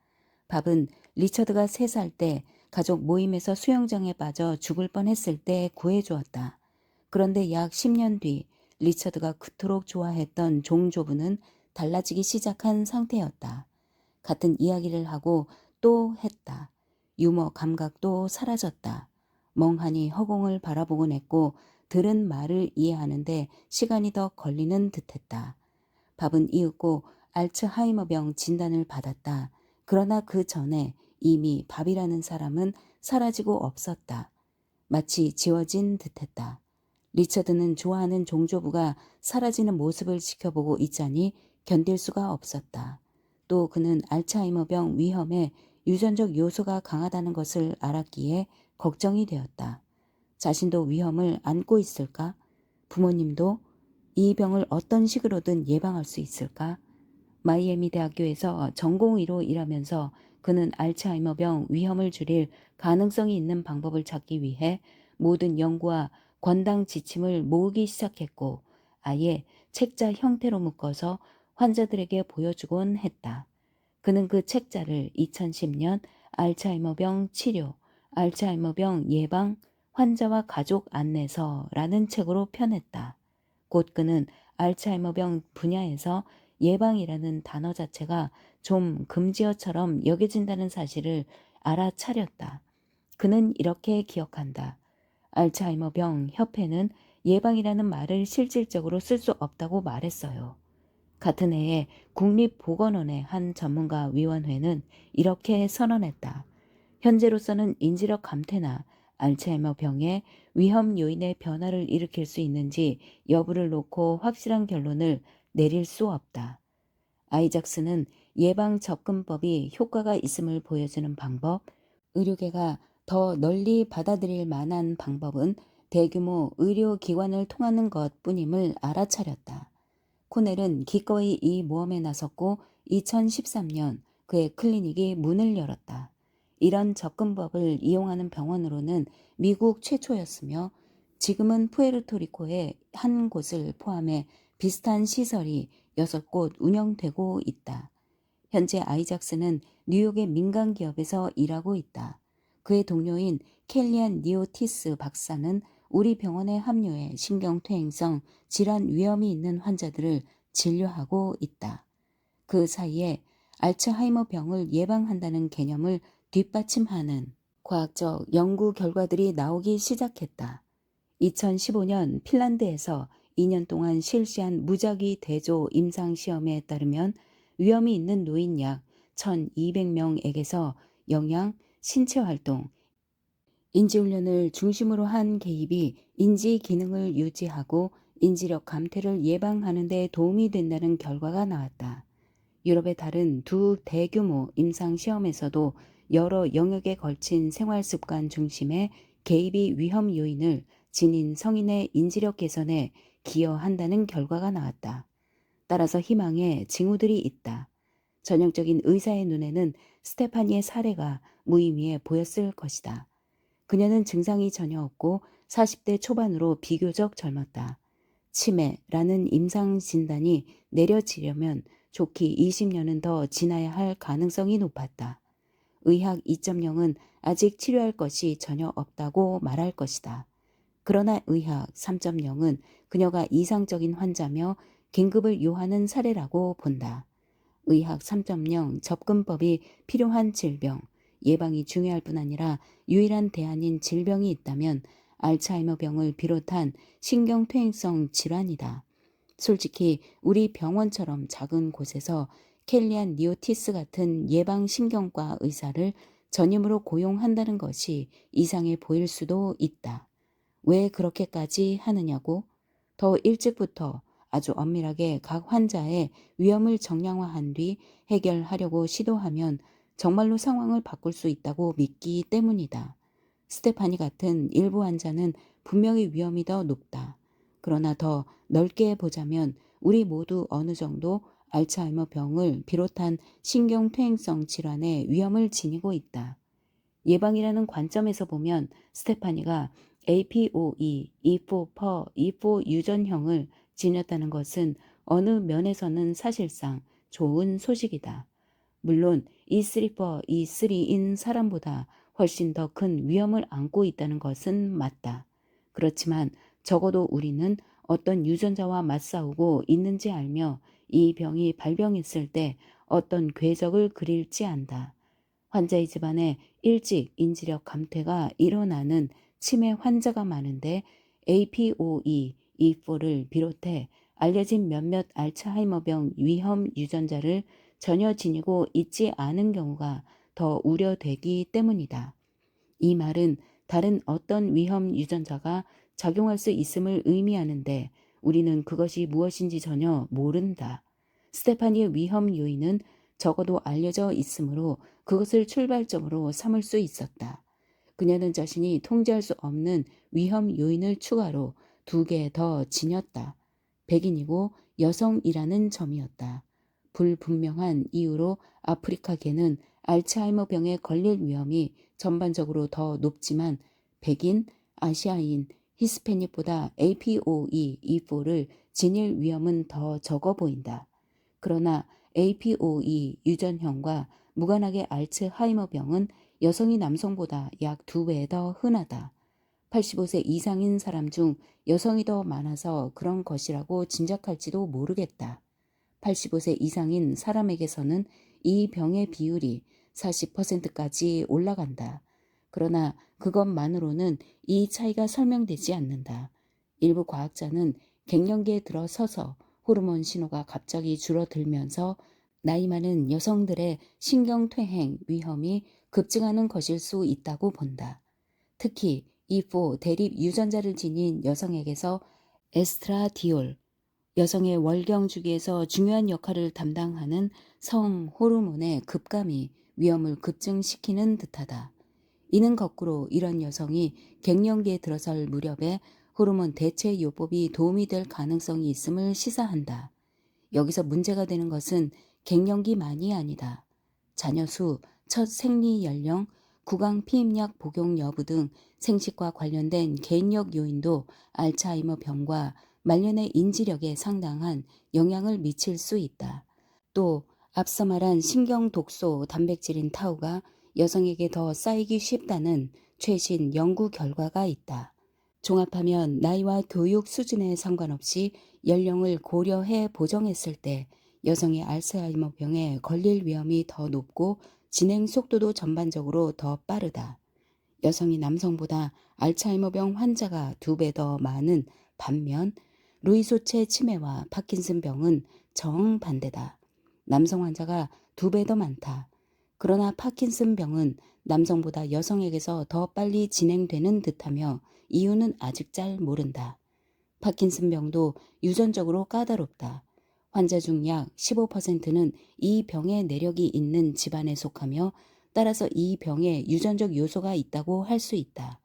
[SPEAKER 1] 밥은 리처드가 3살 때 가족 모임에서 수영장에 빠져 죽을 뻔했을 때 구해주었다. 그런데 약 10년 뒤 리처드가 그토록 좋아했던 종조부는 달라지기 시작한 상태였다. 같은 이야기를 하고 또 했다. 유머 감각도 사라졌다. 멍하니 허공을 바라보곤 했고 들은 말을 이해하는데 시간이 더 걸리는 듯했다. 밥은 이윽고 알츠하이머병 진단을 받았다. 그러나 그 전에 이미 밥이라는 사람은 사라지고 없었다. 마치 지워진 듯했다. 리처드는 좋아하는 종조부가 사라지는 모습을 지켜보고 있자니 견딜 수가 없었다. 또 그는 알츠하이머병 위험에 유전적 요소가 강하다는 것을 알았기에 걱정이 되었다. 자신도 위험을 안고 있을까? 부모님도 이 병을 어떤 식으로든 예방할 수 있을까? 마이애미 대학교에서 전공의로 일하면서 그는 알츠하이머병 위험을 줄일 가능성이 있는 방법을 찾기 위해 모든 연구와 권당 지침을 모으기 시작했고 아예 책자 형태로 묶어서 환자들에게 보여주곤 했다. 그는 그 책자를 2010년 알츠하이머병 치료, 알츠하이머병 예방, 환자와 가족 안내서라는 책으로 펴냈다. 곧 그는 알츠하이머병 분야에서 예방이라는 단어 자체가 좀 금지어처럼 여겨진다는 사실을 알아차렸다. 그는 이렇게 기억한다. 알츠하이머병 협회는 예방이라는 말을 실질적으로 쓸 수 없다고 말했어요. 같은 해에 국립보건원의 한 전문가 위원회는 이렇게 선언했다. 현재로서는 인지력 감퇴나 알츠하이머 병의 위험 요인의 변화를 일으킬 수 있는지 여부를 놓고 확실한 결론을 내릴 수 없다. 아이작스는 예방 접근법이 효과가 있음을 보여주는 방법, 의료계가 더 널리 받아들일 만한 방법은 대규모 의료기관을 통하는 것뿐임을 알아차렸다. 코넬은 기꺼이 이 모험에 나섰고 2013년 그의 클리닉이 문을 열었다. 이런 접근법을 이용하는 병원으로는 미국 최초였으며 지금은 푸에르토리코의 한 곳을 포함해 비슷한 시설이 6곳 운영되고 있다. 현재 아이작스는 뉴욕의 민간 기업에서 일하고 있다. 그의 동료인 켈리안 니오티스 박사는 우리 병원에 합류해 신경퇴행성 질환 위험이 있는 환자들을 진료하고 있다. 그 사이에 알츠하이머 병을 예방한다는 개념을 뒷받침하는 과학적 연구 결과들이 나오기 시작했다. 2015년 핀란드에서 2년 동안 실시한 무작위 대조 임상시험에 따르면 위험이 있는 노인 약 1,200명에게서 영양, 신체활동, 인지훈련을 중심으로 한 개입이 인지 기능을 유지하고 인지력 감퇴를 예방하는 데 도움이 된다는 결과가 나왔다. 유럽의 다른 두 대규모 임상시험에서도 여러 영역에 걸친 생활습관 중심의 개입이 위험 요인을 지닌 성인의 인지력 개선에 기여한다는 결과가 나왔다. 따라서 희망의 징후들이 있다. 전형적인 의사의 눈에는 스테파니의 사례가 무의미해 보였을 것이다. 그녀는 증상이 전혀 없고 40대 초반으로 비교적 젊었다. 치매라는 임상 진단이 내려지려면 좋기 20년은 더 지나야 할 가능성이 높았다. 의학 2.0은 아직 치료할 것이 전혀 없다고 말할 것이다. 그러나 의학 3.0은 그녀가 이상적인 환자며 긴급을 요하는 사례라고 본다. 의학 3.0 접근법이 필요한 질병, 예방이 중요할 뿐 아니라 유일한 대안인 질병이 있다면 알츠하이머 병을 비롯한 신경퇴행성 질환이다. 솔직히 우리 병원처럼 작은 곳에서 켈리안 니오티스 같은 예방신경과 의사를 전임으로 고용한다는 것이 이상해 보일 수도 있다. 왜 그렇게까지 하느냐고? 더 일찍부터 아주 엄밀하게 각 환자의 위험을 정량화한 뒤 해결하려고 시도하면 정말로 상황을 바꿀 수 있다고 믿기 때문이다. 스테파니 같은 일부 환자는 분명히 위험이 더 높다. 그러나 더 넓게 보자면 우리 모두 어느 정도 알츠하이머 병을 비롯한 신경퇴행성 질환의 위험을 지니고 있다. 예방이라는 관점에서 보면 스테파니가 APOE, E4, E4 유전형을 지녔다는 것은 어느 면에서는 사실상 좋은 소식이다. 물론 E3, E3인 사람보다 훨씬 더 큰 위험을 안고 있다는 것은 맞다. 그렇지만 적어도 우리는 어떤 유전자와 맞싸우고 있는지 알며 이 병이 발병했을 때 어떤 궤적을 그릴지 안다. 환자의 집안에 일찍 인지력 감퇴가 일어나는 치매 환자가 많은데 APOE, E4를 비롯해 알려진 몇몇 알츠하이머병 위험 유전자를 전혀 지니고 있지 않은 경우가 더 우려되기 때문이다. 이 말은 다른 어떤 위험 유전자가 작용할 수 있음을 의미하는데 우리는 그것이 무엇인지 전혀 모른다. 스테파니의 위험 요인은 적어도 알려져 있으므로 그것을 출발점으로 삼을 수 있었다. 그녀는 자신이 통제할 수 없는 위험 요인을 추가로 2개 더 지녔다. 백인이고 여성이라는 점이었다. 불분명한 이유로 아프리카계는 알츠하이머 병에 걸릴 위험이 전반적으로 더 높지만 백인, 아시아인, 히스패닉보다 APOE, E4를 지닐 위험은 더 적어 보인다. 그러나 APOE 유전형과 무관하게 알츠하이머 병은 여성이 남성보다 약 2배 더 흔하다. 85세 이상인 사람 중 여성이 더 많아서 그런 것이라고 짐작할지도 모르겠다. 85세 이상인 사람에게서는 이 병의 비율이 40%까지 올라간다. 그러나 그것만으로는 이 차이가 설명되지 않는다. 일부 과학자는 갱년기에 들어서서 호르몬 신호가 갑자기 줄어들면서 나이 많은 여성들의 신경퇴행 위험이 급증하는 것일 수 있다고 본다. 특히 E4 대립 유전자를 지닌 여성에게서 에스트라디올, 여성의 월경 주기에서 중요한 역할을 담당하는 성 호르몬의 급감이 위험을 급증시키는 듯하다. 이는 거꾸로 이런 여성이 갱년기에 들어설 무렵에 호르몬 대체 요법이 도움이 될 가능성이 있음을 시사한다. 여기서 문제가 되는 것은 갱년기만이 아니다. 자녀 수, 첫 생리 연령, 구강 피임약 복용 여부 등 생식과 관련된 개인력 요인도 알츠하이머 병과 말년의 인지력에 상당한 영향을 미칠 수 있다. 또 앞서 말한 신경 독소 단백질인 타우가 여성에게 더 쌓이기 쉽다는 최신 연구 결과가 있다. 종합하면 나이와 교육 수준에 상관없이 연령을 고려해 보정했을 때 여성의 알츠하이머 병에 걸릴 위험이 더 높고 진행 속도도 전반적으로 더 빠르다. 여성이 남성보다 알츠하이머병 환자가 2배 더 많은 반면 루이소체 치매와 파킨슨병은 정반대다. 남성 환자가 2배 더 많다. 그러나 파킨슨병은 남성보다 여성에게서 더 빨리 진행되는 듯하며 이유는 아직 잘 모른다. 파킨슨병도 유전적으로 까다롭다. 환자 중 약 15%는 이 병의 내력이 있는 집안에 속하며 따라서 이 병에 유전적 요소가 있다고 할 수 있다.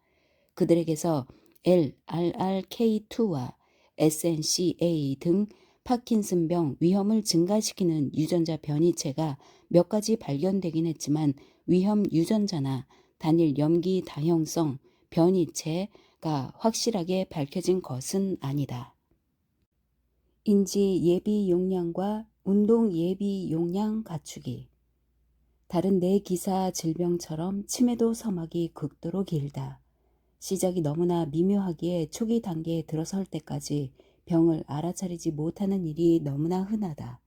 [SPEAKER 1] 그들에게서 LRRK2와 SNCA 등 파킨슨병 위험을 증가시키는 유전자 변이체가 몇 가지 발견되긴 했지만 위험 유전자나 단일 염기 다형성 변이체가 확실하게 밝혀진 것은 아니다. 인지 예비 용량과 운동 예비 용량 갖추기. 다른 뇌 기사 질병처럼 치매도 서막이 극도로 길다. 시작이 너무나 미묘하기에 초기 단계에 들어설 때까지 병을 알아차리지 못하는 일이 너무나 흔하다.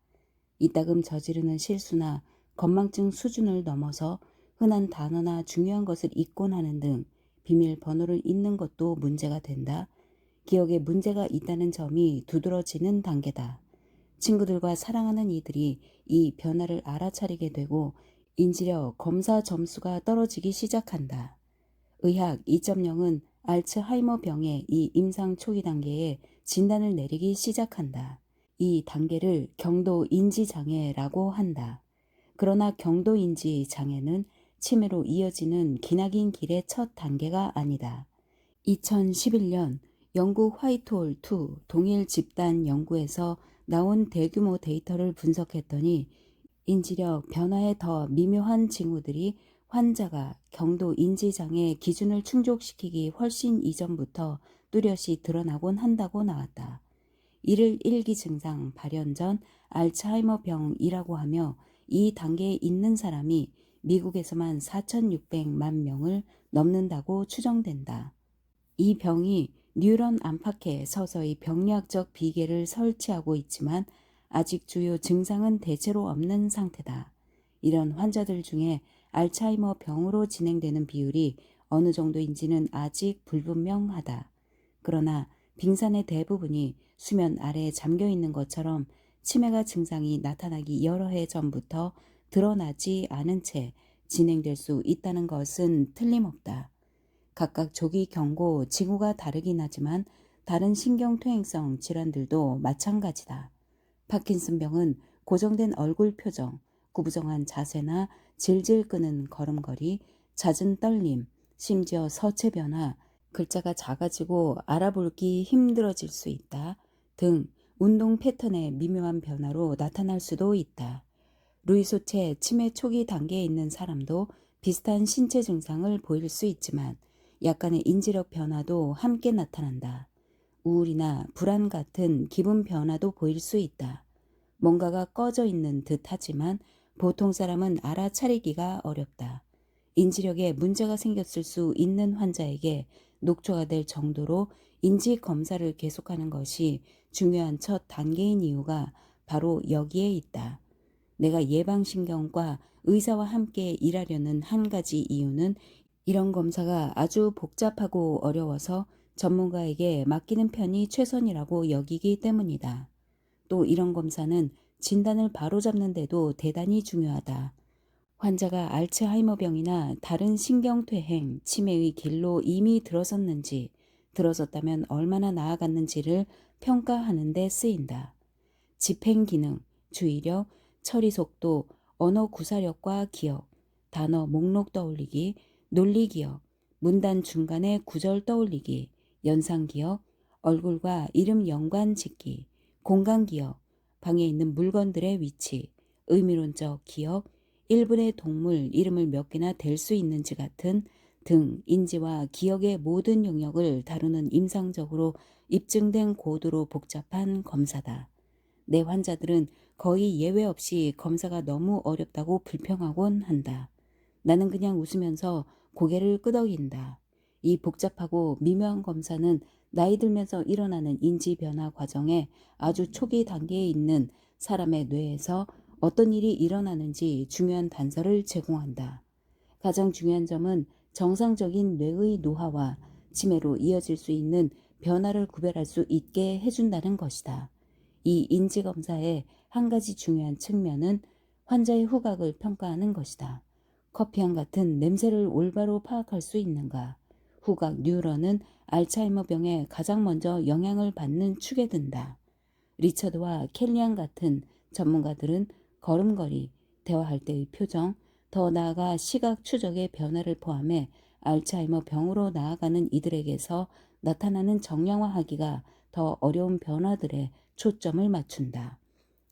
[SPEAKER 1] 이따금 저지르는 실수나 건망증 수준을 넘어서 흔한 단어나 중요한 것을 잊곤 하는 등 비밀번호를 잊는 것도 문제가 된다. 기억에 문제가 있다는 점이 두드러지는 단계다. 친구들과 사랑하는 이들이 이 변화를 알아차리게 되고 인지력 검사 점수가 떨어지기 시작한다. 의학 2.0은 알츠하이머 병의 이 임상 초기 단계에 진단을 내리기 시작한다. 이 단계를 경도인지 장애라고 한다. 그러나 경도인지 장애는 치매로 이어지는 기나긴 길의 첫 단계가 아니다. 2011년 영국 화이트홀2 동일 집단 연구에서 나온 대규모 데이터를 분석했더니 인지력 변화의 더 미묘한 징후들이 환자가 경도 인지장애 기준을 충족시키기 훨씬 이전부터 뚜렷이 드러나곤 한다고 나왔다. 이를 일기 증상 발현 전 알츠하이머병이라고 하며 이 단계에 있는 사람이 미국에서만 4,600만 명을 넘는다고 추정된다. 이 병이 뉴런 안팎에 서서히 병리학적 비계를 설치하고 있지만 아직 주요 증상은 대체로 없는 상태다. 이런 환자들 중에 알츠하이머 병으로 진행되는 비율이 어느 정도인지는 아직 불분명하다. 그러나 빙산의 대부분이 수면 아래에 잠겨 있는 것처럼 치매가 증상이 나타나기 여러 해 전부터 드러나지 않은 채 진행될 수 있다는 것은 틀림없다. 각각 조기 경고 징후가 다르긴 하지만 다른 신경퇴행성 질환들도 마찬가지다. 파킨슨병은 고정된 얼굴 표정, 구부정한 자세나 질질 끄는 걸음걸이, 잦은 떨림, 심지어 서체 변화, 글자가 작아지고 알아보기 힘들어질 수 있다 등 운동 패턴의 미묘한 변화로 나타날 수도 있다. 루이소체 치매 초기 단계에 있는 사람도 비슷한 신체 증상을 보일 수 있지만 약간의 인지력 변화도 함께 나타난다. 우울이나 불안 같은 기분 변화도 보일 수 있다. 뭔가가 꺼져 있는 듯 하지만 보통 사람은 알아차리기가 어렵다. 인지력에 문제가 생겼을 수 있는 환자에게 녹초가 될 정도로 인지 검사를 계속하는 것이 중요한 첫 단계인 이유가 바로 여기에 있다. 내가 예방신경과 의사와 함께 일하려는 한 가지 이유는 이런 검사가 아주 복잡하고 어려워서 전문가에게 맡기는 편이 최선이라고 여기기 때문이다. 또 이런 검사는 진단을 바로잡는 데도 대단히 중요하다. 환자가 알츠하이머병이나 다른 신경퇴행, 치매의 길로 이미 들어섰는지, 들어섰다면 얼마나 나아갔는지를 평가하는 데 쓰인다. 집행기능, 주의력, 처리속도, 언어 구사력과 기억, 단어 목록 떠올리기, 논리기억, 문단 중간에 구절 떠올리기, 연상기억, 얼굴과 이름 연관 짓기, 공간기억, 방에 있는 물건들의 위치, 의미론적 기억, 1분의 동물 이름을 몇 개나 댈 수 있는지 같은 등 인지와 기억의 모든 영역을 다루는 임상적으로 입증된 고도로 복잡한 검사다. 내 환자들은 거의 예외 없이 검사가 너무 어렵다고 불평하곤 한다. 나는 그냥 웃으면서 고개를 끄덕인다. 이 복잡하고 미묘한 검사는 나이 들면서 일어나는 인지 변화 과정에 아주 초기 단계에 있는 사람의 뇌에서 어떤 일이 일어나는지 중요한 단서를 제공한다. 가장 중요한 점은 정상적인 뇌의 노화와 치매로 이어질 수 있는 변화를 구별할 수 있게 해준다는 것이다. 이 인지검사의 한 가지 중요한 측면은 환자의 후각을 평가하는 것이다. 커피향 같은 냄새를 올바로 파악할 수 있는가? 후각 뉴런은 알츠하이머병에 가장 먼저 영향을 받는 축에 든다. 리처드와 켈리안 같은 전문가들은 걸음걸이, 대화할 때의 표정, 더 나아가 시각 추적의 변화를 포함해 알츠하이머 병으로 나아가는 이들에게서 나타나는 정량화하기가 더 어려운 변화들에 초점을 맞춘다.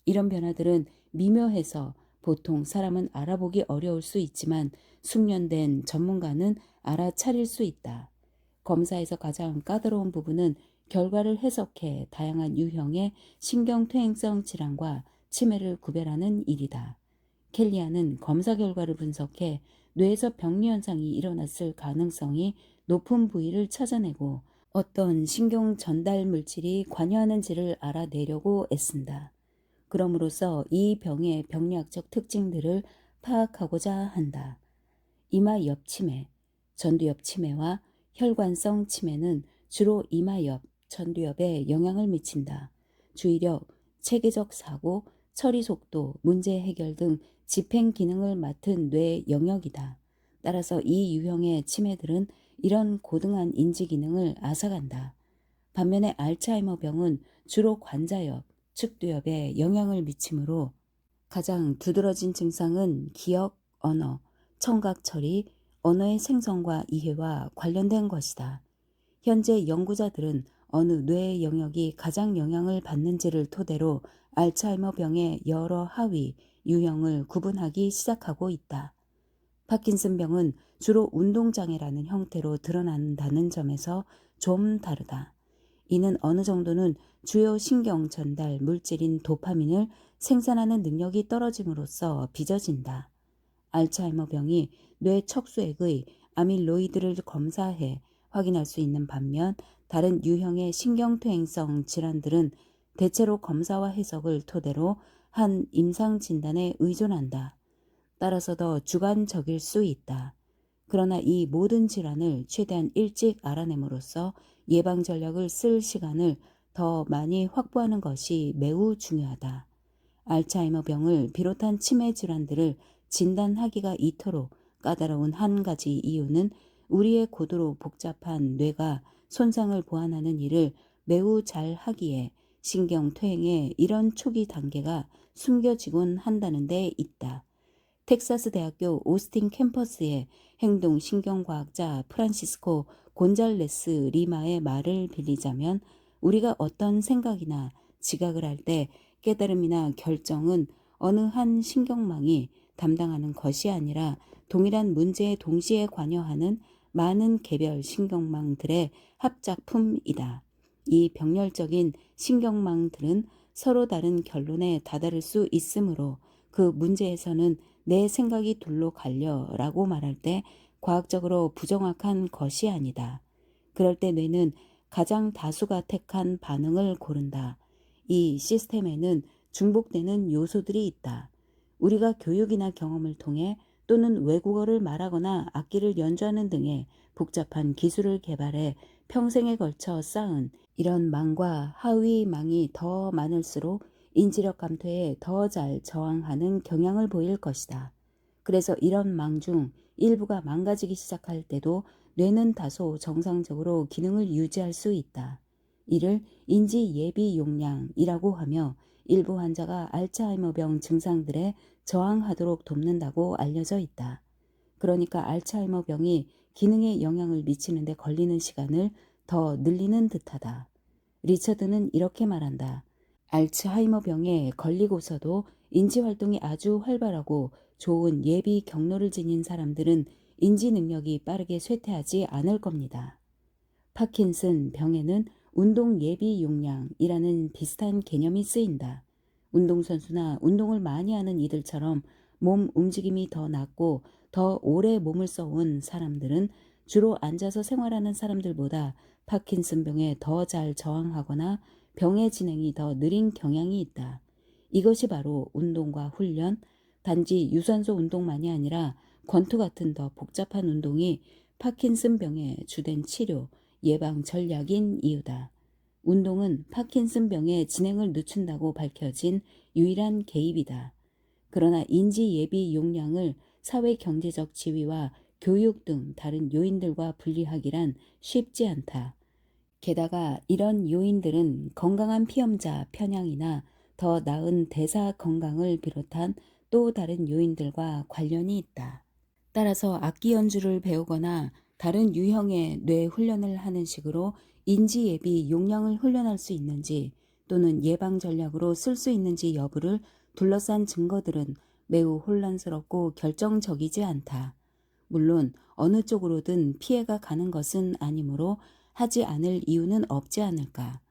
[SPEAKER 1] 이런 변화들은 미묘해서 보통 사람은 알아보기 어려울 수 있지만 숙련된 전문가는 알아차릴 수 있다. 검사에서 가장 까다로운 부분은 결과를 해석해 다양한 유형의 신경퇴행성 질환과 치매를 구별하는 일이다. 켈리아는 검사 결과를 분석해 뇌에서 병리 현상이 일어났을 가능성이 높은 부위를 찾아내고 어떤 신경 전달 물질이 관여하는지를 알아내려고 애쓴다. 그럼으로써 이 병의 병리학적 특징들을 파악하고자 한다. 이마 옆 치매, 전두엽 치매와 혈관성 치매는 주로 이마 옆, 전두엽에 영향을 미친다. 주의력, 체계적 사고, 처리 속도, 문제 해결 등 집행 기능을 맡은 뇌 영역이다. 따라서 이 유형의 치매들은 이런 고등한 인지 기능을 앗아간다. 반면에 알츠하이머 병은 주로 관자엽, 측두엽에 영향을 미치므로 가장 두드러진 증상은 기억, 언어, 청각 처리, 언어의 생성과 이해와 관련된 것이다. 현재 연구자들은 어느 뇌의 영역이 가장 영향을 받는지를 토대로 알츠하이머 병의 여러 하위, 유형을 구분하기 시작하고 있다. 파킨슨 병은 주로 운동장애라는 형태로 드러난다는 점에서 좀 다르다. 이는 어느 정도는 주요 신경 전달 물질인 도파민을 생산하는 능력이 떨어짐으로써 빚어진다. 알츠하이머 병이 뇌 척수액의 아밀로이드를 검사해 확인할 수 있는 반면 다른 유형의 신경퇴행성 질환들은 대체로 검사와 해석을 토대로 한 임상 진단에 의존한다. 따라서 더 주관적일 수 있다. 그러나 이 모든 질환을 최대한 일찍 알아냄으로써 예방 전략을 쓸 시간을 더 많이 확보하는 것이 매우 중요하다. 알츠하이머 병을 비롯한 치매 질환들을 진단하기가 이토록 까다로운 한 가지 이유는 우리의 고도로 복잡한 뇌가 손상을 보완하는 일을 매우 잘 하기에 신경퇴행의 이런 초기 단계가 숨겨지곤 한다는 데 있다. 텍사스 대학교 오스틴 캠퍼스의 행동신경과학자 프란시스코 곤잘레스 리마의 말을 빌리자면 우리가 어떤 생각이나 지각을 할 때 깨달음이나 결정은 어느 한 신경망이 담당하는 것이 아니라 동일한 문제에 동시에 관여하는 많은 개별 신경망들의 합작품이다. 이 병렬적인 신경망들은 서로 다른 결론에 다다를 수 있으므로 그 문제에서는 내 생각이 둘로 갈려라고 말할 때 과학적으로 부정확한 것이 아니다. 그럴 때 뇌는 가장 다수가 택한 반응을 고른다. 이 시스템에는 중복되는 요소들이 있다. 우리가 교육이나 경험을 통해 또는 외국어를 말하거나 악기를 연주하는 등의 복잡한 기술을 개발해 평생에 걸쳐 쌓은 이런 망과 하위 망이 더 많을수록 인지력 감퇴에 더 잘 저항하는 경향을 보일 것이다. 그래서 이런 망 중 일부가 망가지기 시작할 때도 뇌는 다소 정상적으로 기능을 유지할 수 있다. 이를 인지 예비 용량이라고 하며 일부 환자가 알츠하이머병 증상들에 저항하도록 돕는다고 알려져 있다. 그러니까 알츠하이머병이 기능에 영향을 미치는 데 걸리는 시간을 더 늘리는 듯하다. 리처드는 이렇게 말한다. 알츠하이머병에 걸리고서도 인지활동이 아주 활발하고 좋은 예비 경로를 지닌 사람들은 인지 능력이 빠르게 쇠퇴하지 않을 겁니다. 파킨슨 병에는 운동 예비 용량이라는 비슷한 개념이 쓰인다. 운동선수나 운동을 많이 하는 이들처럼 몸 움직임이 더 낮고 더 오래 몸을 써온 사람들은 주로 앉아서 생활하는 사람들보다 파킨슨병에 더 잘 저항하거나 병의 진행이 더 느린 경향이 있다. 이것이 바로 운동과 훈련, 단지 유산소 운동만이 아니라 권투 같은 더 복잡한 운동이 파킨슨병의 주된 치료, 예방 전략인 이유다. 운동은 파킨슨병의 진행을 늦춘다고 밝혀진 유일한 개입이다. 그러나 인지 예비 용량을 사회 경제적 지위와 교육 등 다른 요인들과 분리하기란 쉽지 않다. 게다가 이런 요인들은 건강한 피험자 편향이나 더 나은 대사 건강을 비롯한 또 다른 요인들과 관련이 있다. 따라서 악기 연주를 배우거나 다른 유형의 뇌 훈련을 하는 식으로 인지 예비 용량을 훈련할 수 있는지 또는 예방 전략으로 쓸 수 있는지 여부를 둘러싼 증거들은 매우 혼란스럽고 결정적이지 않다. 물론 어느 쪽으로든 피해가 가는 것은 아니므로 하지 않을 이유는 없지 않을까.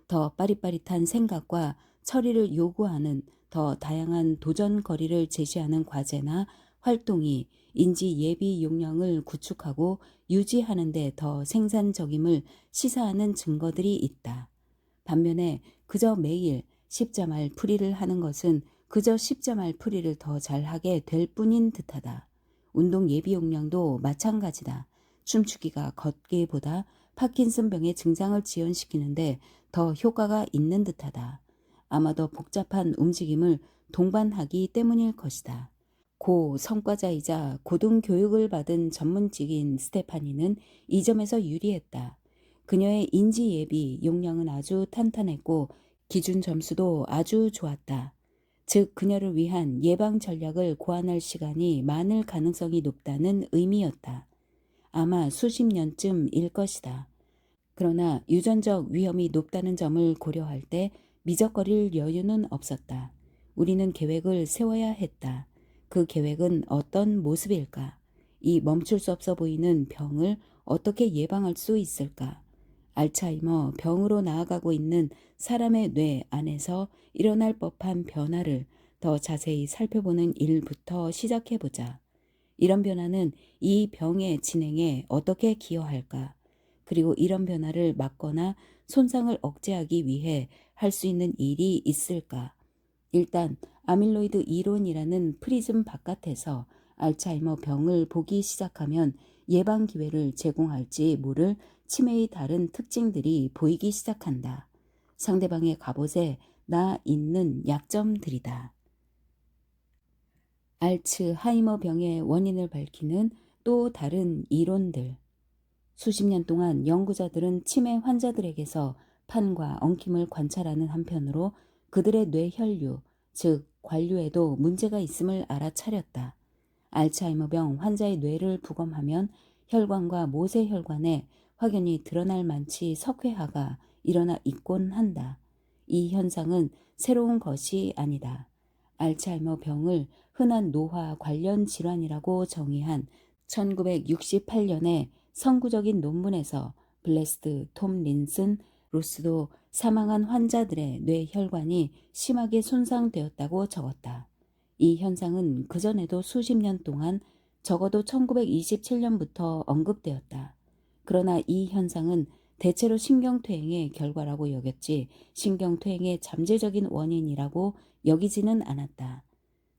[SPEAKER 1] 더 빠릿빠릿한 생각과 처리를 요구하는 더 다양한 도전거리를 제시하는 과제나 활동이 인지 예비 용량을 구축하고 유지하는 데 더 생산적임을 시사하는 증거들이 있다. 반면에 그저 매일 십자말 풀이를 하는 것은 그저 십자말 풀이를 더 잘하게 될 뿐인 듯하다. 운동 예비 용량도 마찬가지다. 춤추기가 걷기보다 파킨슨병의 증상을 지연시키는데 더 효과가 있는 듯하다. 아마 더 복잡한 움직임을 동반하기 때문일 것이다. 고 성과자이자 고등교육을 받은 전문직인 스테파니는 이 점에서 유리했다. 그녀의 인지 예비 용량은 아주 탄탄했고 기준 점수도 아주 좋았다. 즉 그녀를 위한 예방 전략을 고안할 시간이 많을 가능성이 높다는 의미였다. 아마 수십 년쯤일 것이다. 그러나 유전적 위험이 높다는 점을 고려할 때 미적거릴 여유는 없었다. 우리는 계획을 세워야 했다. 그 계획은 어떤 모습일까? 이 멈출 수 없어 보이는 병을 어떻게 예방할 수 있을까? 알츠하이머 병으로 나아가고 있는 사람의 뇌 안에서 일어날 법한 변화를 더 자세히 살펴보는 일부터 시작해보자. 이런 변화는 이 병의 진행에 어떻게 기여할까? 그리고 이런 변화를 막거나 손상을 억제하기 위해 할 수 있는 일이 있을까? 일단 아밀로이드 이론이라는 프리즘 바깥에서 알츠하이머 병을 보기 시작하면 예방 기회를 제공할지 모를 치매의 다른 특징들이 보이기 시작한다. 상대방의 갑옷에 나 있는 약점들이다. 알츠하이머 병의 원인을 밝히는 또 다른 이론들. 수십 년 동안 연구자들은 치매 환자들에게서 판과 엉킴을 관찰하는 한편으로 그들의 뇌혈류, 즉 관류에도 문제가 있음을 알아차렸다. 알츠하이머병 환자의 뇌를 부검하면 혈관과 모세혈관에 확연히 드러날 만치 석회화가 일어나 있곤 한다. 이 현상은 새로운 것이 아니다. 알츠하이머 병을 흔한 노화 관련 질환이라고 정의한 1968년에 선구적인 논문에서 블레스트, 톰 린슨, 로스도 사망한 환자들의 뇌혈관이 심하게 손상되었다고 적었다. 이 현상은 그전에도 수십 년 동안 적어도 1927년부터 언급되었다. 그러나 이 현상은 대체로 신경퇴행의 결과라고 여겼지 신경퇴행의 잠재적인 원인이라고 여기지는 않았다.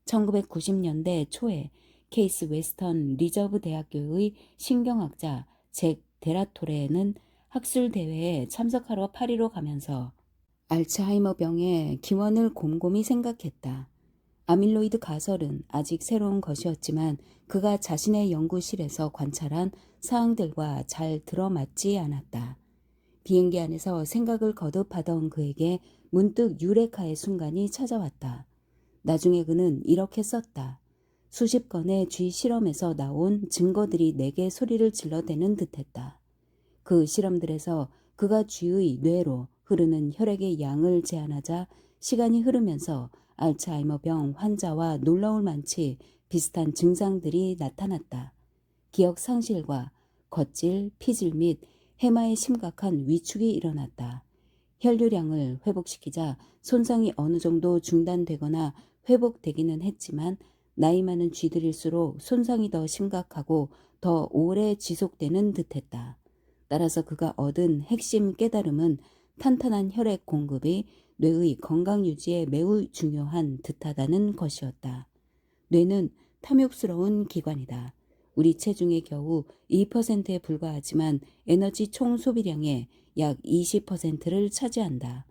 [SPEAKER 1] 1990년대 초에 케이스 웨스턴 리저브 대학교의 신경학자 잭 데라토레는 학술 대회에 참석하러 파리로 가면서 알츠하이머 병의 기원을 곰곰이 생각했다. 아밀로이드 가설은 아직 새로운 것이었지만 그가 자신의 연구실에서 관찰한 사항들과 잘 들어맞지 않았다. 비행기 안에서 생각을 거듭하던 그에게 문득 유레카의 순간이 찾아왔다. 나중에 그는 이렇게 썼다. 수십 건의 쥐 실험에서 나온 증거들이 내게 소리를 질러대는 듯했다. 그 실험들에서 그가 쥐의 뇌로 흐르는 혈액의 양을 제한하자 시간이 흐르면서 알츠하이머병 환자와 놀라울 만치 비슷한 증상들이 나타났다. 기억 상실과 걷질, 피질 및 해마의 심각한 위축이 일어났다. 혈류량을 회복시키자 손상이 어느 정도 중단되거나 회복되기는 했지만 나이 많은 쥐들일수록 손상이 더 심각하고 더 오래 지속되는 듯했다. 따라서 그가 얻은 핵심 깨달음은 탄탄한 혈액 공급이 뇌의 건강 유지에 매우 중요한 듯하다는 것이었다. 뇌는 탐욕스러운 기관이다. 우리 체중의 겨우 2%에 불과하지만 에너지 총 소비량의 약 20%를 차지한다.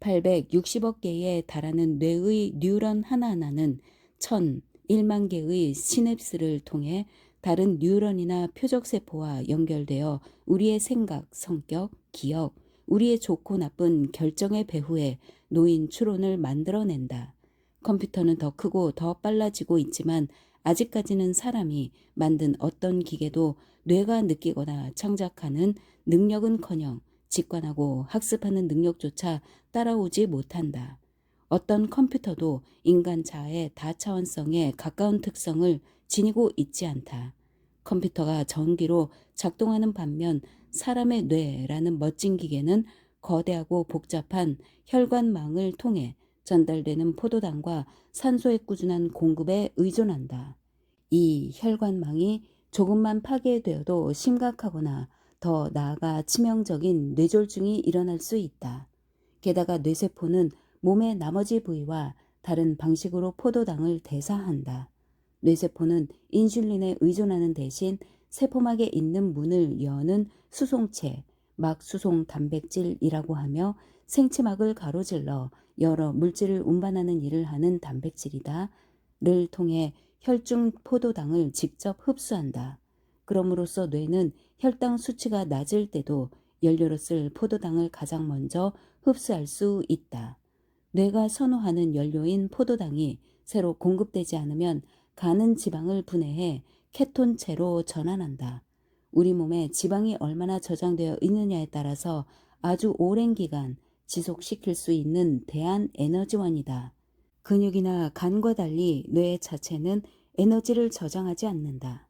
[SPEAKER 1] 860억 개에 달하는 뇌의 뉴런 하나하나는 1,001만 개의 시냅스를 통해 다른 뉴런이나 표적세포와 연결되어 우리의 생각, 성격, 기억, 우리의 좋고 나쁜 결정의 배후에 놓인 추론을 만들어낸다. 컴퓨터는 더 크고 더 빨라지고 있지만 아직까지는 사람이 만든 어떤 기계도 뇌가 느끼거나 창작하는 능력은커녕 직관하고 학습하는 능력조차 따라오지 못한다. 어떤 컴퓨터도 인간 자아의 다차원성에 가까운 특성을 지니고 있지 않다. 컴퓨터가 전기로 작동하는 반면 사람의 뇌라는 멋진 기계는 거대하고 복잡한 혈관망을 통해 전달되는 포도당과 산소의 꾸준한 공급에 의존한다. 이 혈관망이 조금만 파괴되어도 심각하거나 더 나아가 치명적인 뇌졸중이 일어날 수 있다. 게다가 뇌세포는 몸의 나머지 부위와 다른 방식으로 포도당을 대사한다. 뇌세포는 인슐린에 의존하는 대신 세포막에 있는 문을 여는 수송체, 막수송 단백질이라고 하며 생체막을 가로질러 여러 물질을 운반하는 일을 하는 단백질이다. 를 통해 혈중 포도당을 직접 흡수한다. 그럼으로써 뇌는 혈당 수치가 낮을 때도 연료로 쓸 포도당을 가장 먼저 흡수할 수 있다. 뇌가 선호하는 연료인 포도당이 새로 공급되지 않으면 가는 지방을 분해해 케톤체로 전환한다. 우리 몸에 지방이 얼마나 저장되어 있느냐에 따라서 아주 오랜 기간 지속시킬 수 있는 대한 에너지원이다. 근육이나 간과 달리 뇌 자체는 에너지를 저장하지 않는다.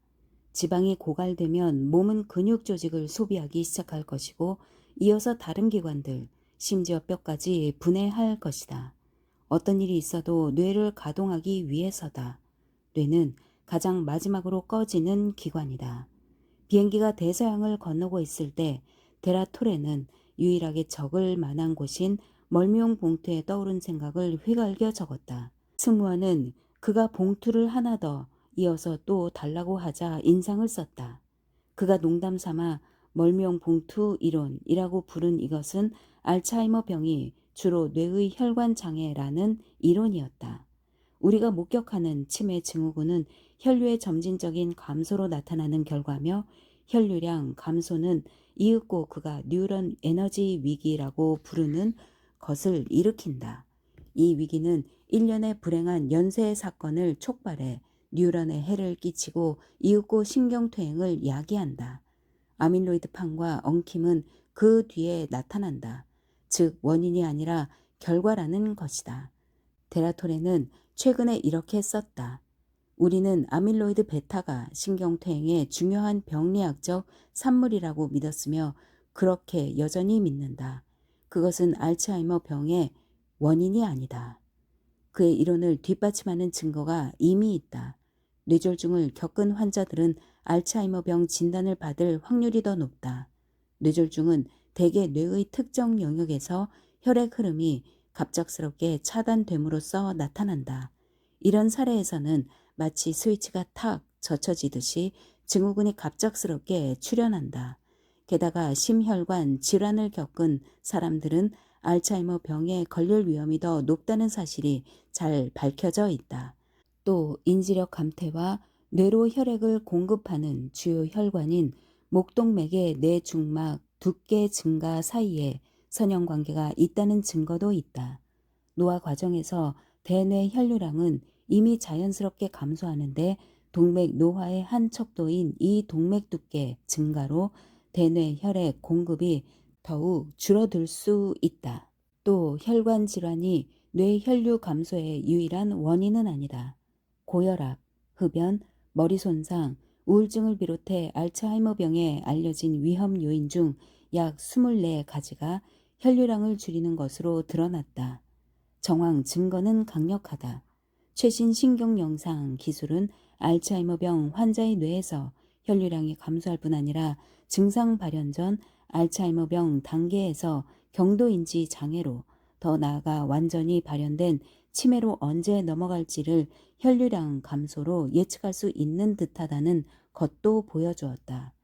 [SPEAKER 1] 지방이 고갈되면 몸은 근육 조직을 소비하기 시작할 것이고 이어서 다른 기관들, 심지어 뼈까지 분해할 것이다. 어떤 일이 있어도 뇌를 가동하기 위해서다. 뇌는 가장 마지막으로 꺼지는 기관이다. 비행기가 대서양을 건너고 있을 때 데라토레는 유일하게 적을 만한 곳인 멀미용 봉투에 떠오른 생각을 휘갈겨 적었다. 승무원은 그가 봉투를 하나 더 이어서 또 달라고 하자 인상을 썼다. 그가 농담 삼아 멀미용 봉투 이론이라고 부른 이것은 알츠하이머 병이 주로 뇌의 혈관 장애라는 이론이었다. 우리가 목격하는 치매 증후군은 혈류의 점진적인 감소로 나타나는 결과며 혈류량 감소는 이윽고 그가 뉴런 에너지 위기라고 부르는 것을 일으킨다. 이 위기는 일련의 불행한 연쇄 사건을 촉발해 뉴런에 해를 끼치고 이윽고 신경퇴행을 야기한다. 아밀로이드판과 엉킴은 그 뒤에 나타난다. 즉 원인이 아니라 결과라는 것이다. 데라토레는 최근에 이렇게 썼다. 우리는 아밀로이드 베타가 신경퇴행의 중요한 병리학적 산물이라고 믿었으며 그렇게 여전히 믿는다. 그것은 알츠하이머 병의 원인이 아니다. 그의 이론을 뒷받침하는 증거가 이미 있다. 뇌졸중을 겪은 환자들은 알츠하이머병 진단을 받을 확률이 더 높다. 뇌졸중은 대개 뇌의 특정 영역에서 혈액 흐름이 갑작스럽게 차단됨으로써 나타난다. 이런 사례에서는 마치 스위치가 탁 젖혀지듯이 증후군이 갑작스럽게 출현한다. 게다가 심혈관 질환을 겪은 사람들은 알츠하이머 병에 걸릴 위험이 더 높다는 사실이 잘 밝혀져 있다. 또 인지력 감퇴와 뇌로 혈액을 공급하는 주요 혈관인 목동맥의 뇌중막 두께 증가 사이에 선형관계가 있다는 증거도 있다. 노화 과정에서 대뇌 혈류량은 이미 자연스럽게 감소하는데 동맥 노화의 한 척도인 이 동맥 두께 증가로 대뇌 혈액 공급이 더욱 줄어들 수 있다. 또 혈관 질환이 뇌 혈류 감소의 유일한 원인은 아니다. 고혈압, 흡연, 머리 손상, 우울증을 비롯해 알츠하이머병에 알려진 위험 요인 중 약 24가지가 혈류량을 줄이는 것으로 드러났다. 정황 증거는 강력하다. 최신 신경영상 기술은 알츠하이머병 환자의 뇌에서 혈류량이 감소할 뿐 아니라 증상 발현 전 알츠하이머병 단계에서 경도인지 장애로 더 나아가 완전히 발현된 치매로 언제 넘어갈지를 혈류량 감소로 예측할 수 있는 듯하다는 것도 보여주었다.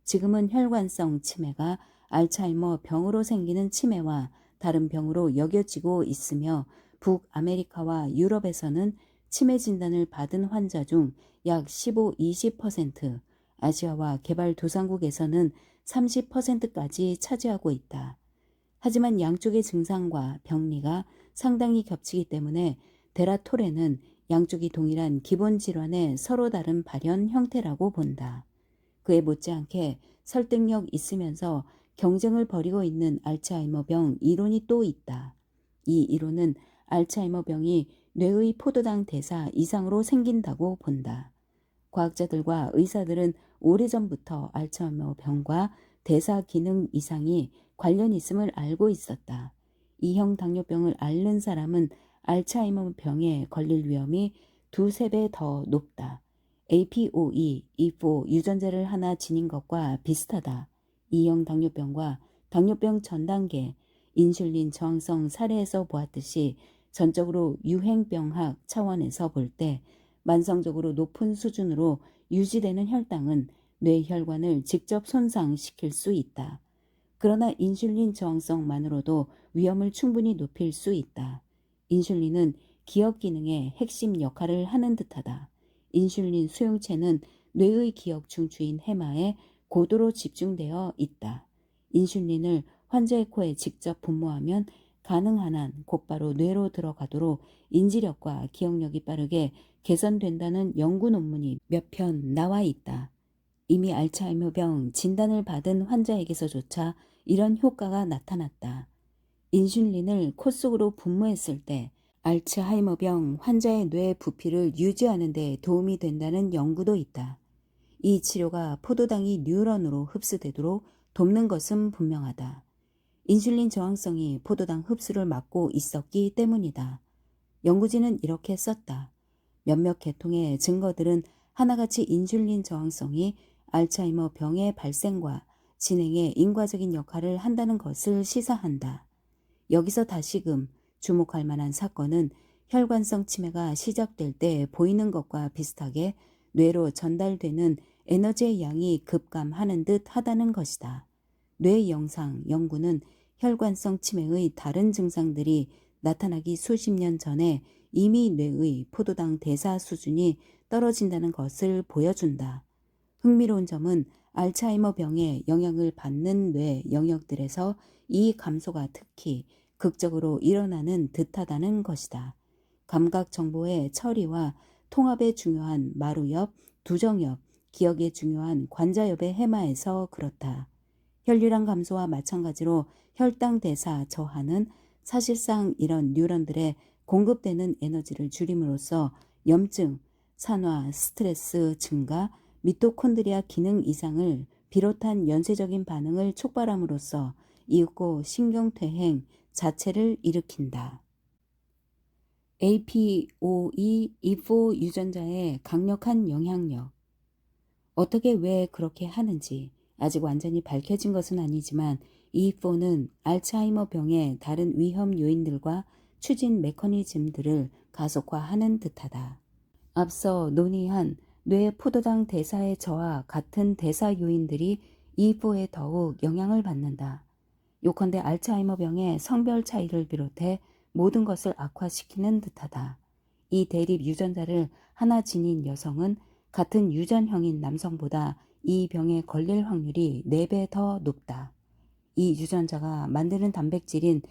[SPEAKER 1] 지금은 혈관성 치매가 알츠하이머 병으로 생기는 치매와 다른 병으로 여겨지고 있으며 북아메리카와 유럽에서는 치매 진단을 받은 환자 중 약 15-20%, 아시아와 개발도상국에서는 30%까지 차지하고 있다. 하지만 양쪽의 증상과 병리가 상당히 겹치기 때문에 데라토레는 양쪽이 동일한 기본 질환의 서로 다른 발현 형태라고 본다. 그에 못지않게 설득력 있으면서 경쟁을 벌이고 있는 알츠하이머병 이론이 또 있다. 이 이론은 알츠하이머병이 뇌의 포도당 대사 이상으로 생긴다고 본다. 과학자들과 의사들은 오래전부터 알츠하이머병과 대사 기능 이상이 관련 있음을 알고 있었다. 2형 당뇨병을 앓는 사람은 알츠하이머병에 걸릴 위험이 2~3배 더 높다. APOE, E4 유전자를 하나 지닌 것과 비슷하다. 2형 당뇨병과 당뇨병 전 단계, 인슐린 저항성 사례에서 보았듯이 전적으로 유행병학 차원에서 볼 때 만성적으로 높은 수준으로 유지되는 혈당은 뇌혈관을 직접 손상시킬 수 있다. 그러나 인슐린 저항성만으로도 위험을 충분히 높일 수 있다. 인슐린은 기억 기능의 핵심 역할을 하는 듯하다. 인슐린 수용체는 뇌의 기억 중추인 해마에 고도로 집중되어 있다. 인슐린을 환자의 코에 직접 분모하면 가능한 한 곧바로 뇌로 들어가도록 인지력과 기억력이 빠르게 개선된다는 연구 논문이 몇 편 나와 있다. 이미 알츠하이머병 진단을 받은 환자에게서조차 이런 효과가 나타났다. 인슐린을 코 속으로 분무했을 때 알츠하이머병 환자의 뇌 부피를 유지하는 데 도움이 된다는 연구도 있다. 이 치료가 포도당이 뉴런으로 흡수되도록 돕는 것은 분명하다. 인슐린 저항성이 포도당 흡수를 막고 있었기 때문이다. 연구진은 이렇게 썼다. 몇몇 계통의 증거들은 하나같이 인슐린 저항성이 알츠하이머 병의 발생과 진행에 인과적인 역할을 한다는 것을 시사한다. 여기서 다시금 주목할 만한 사건은 혈관성 치매가 시작될 때 보이는 것과 비슷하게 뇌로 전달되는 에너지의 양이 급감하는 듯 하다는 것이다. 뇌 영상 연구는 혈관성 치매의 다른 증상들이 나타나기 수십 년 전에 이미 뇌의 포도당 대사 수준이 떨어진다는 것을 보여준다. 흥미로운 점은 알츠하이머 병에 영향을 받는 뇌 영역들에서 이 감소가 특히 극적으로 일어나는 듯하다는 것이다. 감각 정보의 처리와 통합에 중요한 마루엽, 두정엽, 기억에 중요한 관자엽의 해마에서 그렇다. 혈류량 감소와 마찬가지로 혈당 대사 저하는 사실상 이런 뉴런들의 공급되는 에너지를 줄임으로써 염증, 산화, 스트레스 증가, 미토콘드리아 기능 이상을 비롯한 연쇄적인 반응을 촉발함으로써 이윽고 신경퇴행 자체를 일으킨다. APOE, E4 유전자의 강력한 영향력. 어떻게 왜 그렇게 하는지 아직 완전히 밝혀진 것은 아니지만 E4는 알츠하이머 병의 다른 위험 요인들과 추진 메커니즘들을 가속화하는 듯하다. 앞서 논의한 뇌 포도당 대사의 저하 같은 대사 요인들이 E4에 더욱 영향을 받는다. 요컨대 알츠하이머 병의 성별 차이를 비롯해 모든 것을 악화시키는 듯하다. 이 대립 유전자를 하나 지닌 여성은 같은 유전형인 남성보다 이 병에 걸릴 확률이 4배 더 높다. 이 유전자가 만드는 단백질인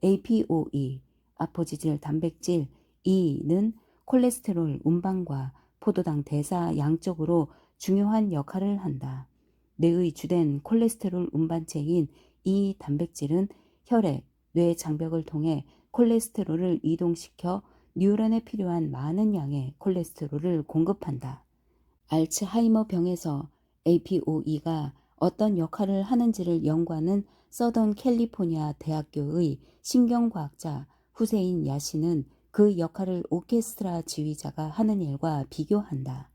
[SPEAKER 1] APOE, 아포지질 단백질 E는 콜레스테롤 운반과 포도당 대사 양쪽으로 중요한 역할을 한다. 뇌의 주된 콜레스테롤 운반체인 이 단백질은 혈액, 뇌 장벽을 통해 콜레스테롤을 이동시켜 뉴런에 필요한 많은 양의 콜레스테롤을 공급한다. 알츠하이머 병에서 APOE가 어떤 역할을 하는지를 연구하는 서던 캘리포니아 대학교의 신경과학자 후세인 야시는 그 역할을 오케스트라 지휘자가 하는 일과 비교한다.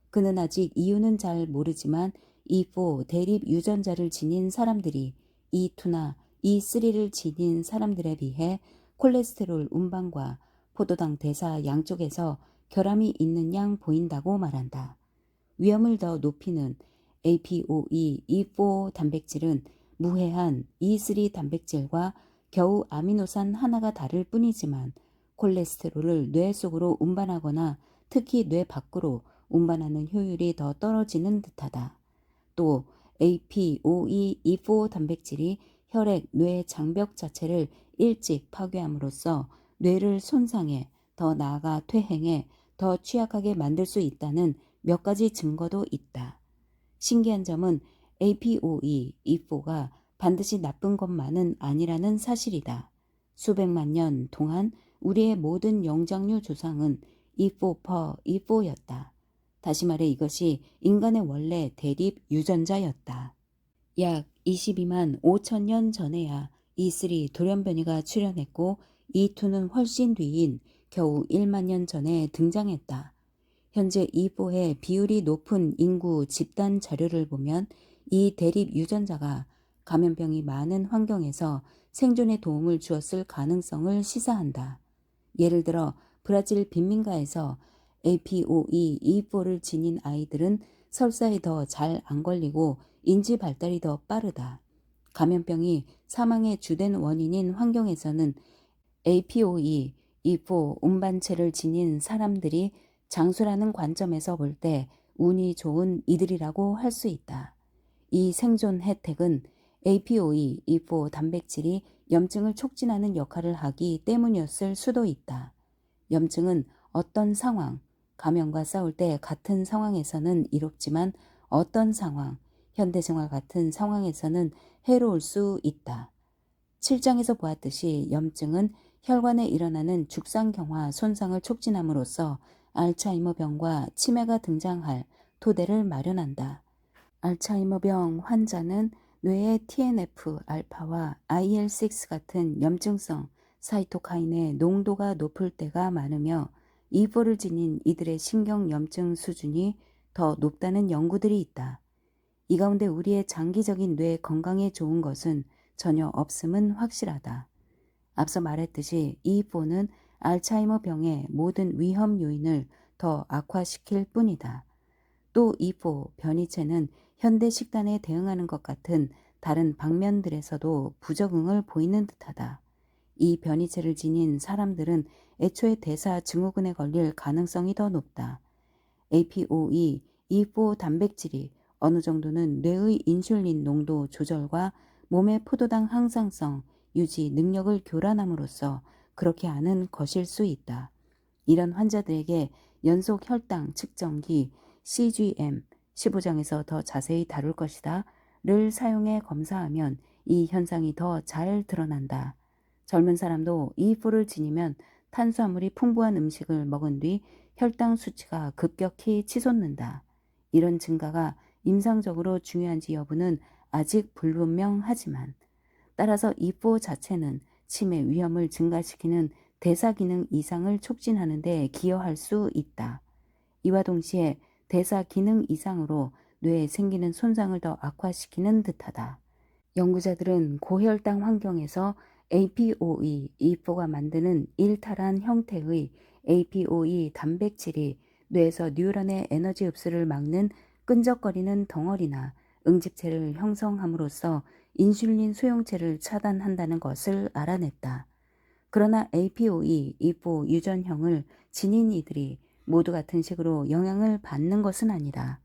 [SPEAKER 1] 그는 아직 이유는 잘 모르지만 E4 대립 유전자를 지닌 사람들이 E2나 E3를 지닌 사람들에 비해 콜레스테롤 운반과 포도당 대사 양쪽에서 결함이 있는 양 보인다고 말한다. 위험을 더 높이는 APOE, E4 단백질은 무해한 E3 단백질과 겨우 아미노산 하나가 다를 뿐이지만 콜레스테롤을 뇌 속으로 운반하거나 특히 뇌 밖으로 운반하는 효율이 더 떨어지는 듯하다. 또 APOE, E4 단백질이 혈액, 뇌 장벽 자체를 일찍 파괴함으로써 뇌를 손상해 더 나아가 퇴행해 더 취약하게 만들 수 있다는 몇 가지 증거도 있다. 신기한 점은 APOE, E4가 반드시 나쁜 것만은 아니라는 사실이다. 수백만 년 동안 우리의 모든 영장류 조상은 E4 E4였다. 다시 말해 이것이 인간의 원래 대립 유전자였다. 약 22만 5천 년 전에야 E3 돌연변이가 출현했고 E2는 훨씬 뒤인 겨우 1만 년 전에 등장했다. 현재 E4의 비율이 높은 인구 집단 자료를 보면 이 대립 유전자가 감염병이 많은 환경에서 생존에 도움을 주었을 가능성을 시사한다. 예를 들어 브라질 빈민가에서 APOE, E4를 지닌 아이들은 설사에 더 잘 안 걸리고 인지 발달이 더 빠르다. 감염병이 사망의 주된 원인인 환경에서는 APOE, E4 운반체를 지닌 사람들이 장수라는 관점에서 볼 때 운이 좋은 이들이라고 할 수 있다. 이 생존 혜택은 APOE, E4 단백질이 염증을 촉진하는 역할을 하기 때문이었을 수도 있다. 염증은 어떤 상황, 감염과 싸울 때 같은 상황에서는 이롭지만 어떤 상황, 현대생활 같은 상황에서는 해로울 수 있다. 7장에서 보았듯이 염증은 혈관에 일어나는 죽상경화 손상을 촉진함으로써 알츠하이머병과 치매가 등장할 토대를 마련한다. 알츠하이머병 환자는 뇌의 TNF-알파와 IL-6 같은 염증성 사이토카인의 농도가 높을 때가 많으며 이포를 지닌 이들의 신경 염증 수준이 더 높다는 연구들이 있다. 이 가운데 우리의 장기적인 뇌 건강에 좋은 것은 전혀 없음은 확실하다. 앞서 말했듯이 E4는 알츠하이머 병의 모든 위험 요인을 더 악화시킬 뿐이다. 또 E4 변이체는 현대 식단에 대응하는 것 같은 다른 방면들에서도 부적응을 보이는 듯하다. 이 변이체를 지닌 사람들은 애초에 대사 증후군에 걸릴 가능성이 더 높다. APOE, E4 단백질이 어느 정도는 뇌의 인슐린 농도 조절과 몸의 포도당 항상성 유지 능력을 교란함으로써 그렇게 하는 것일 수 있다. 이런 환자들에게 연속 혈당 측정기 CGM 15장에서 더 자세히 다룰 것이다 를 사용해 검사하면 이 현상이 더 잘 드러난다. 젊은 사람도 E4를 지니면 탄수화물이 풍부한 음식을 먹은 뒤 혈당 수치가 급격히 치솟는다. 이런 증가가 임상적으로 중요한지 여부는 아직 불분명하지만 따라서 E4 자체는 치매 위험을 증가시키는 대사 기능 이상을 촉진하는 데 기여할 수 있다. 이와 동시에 대사 기능 이상으로 뇌에 생기는 손상을 더 악화시키는 듯하다. 연구자들은 고혈당 환경에서 APOE, E4가 만드는 일탈한 형태의 APOE 단백질이 뇌에서 뉴런의 에너지 흡수를 막는 끈적거리는 덩어리나 응집체를 형성함으로써 인슐린 수용체를 차단한다는 것을 알아냈다. 그러나 APOE, E4 유전형을 지닌 이들이 모두 같은 식으로 영향을 받는 것은 아니다.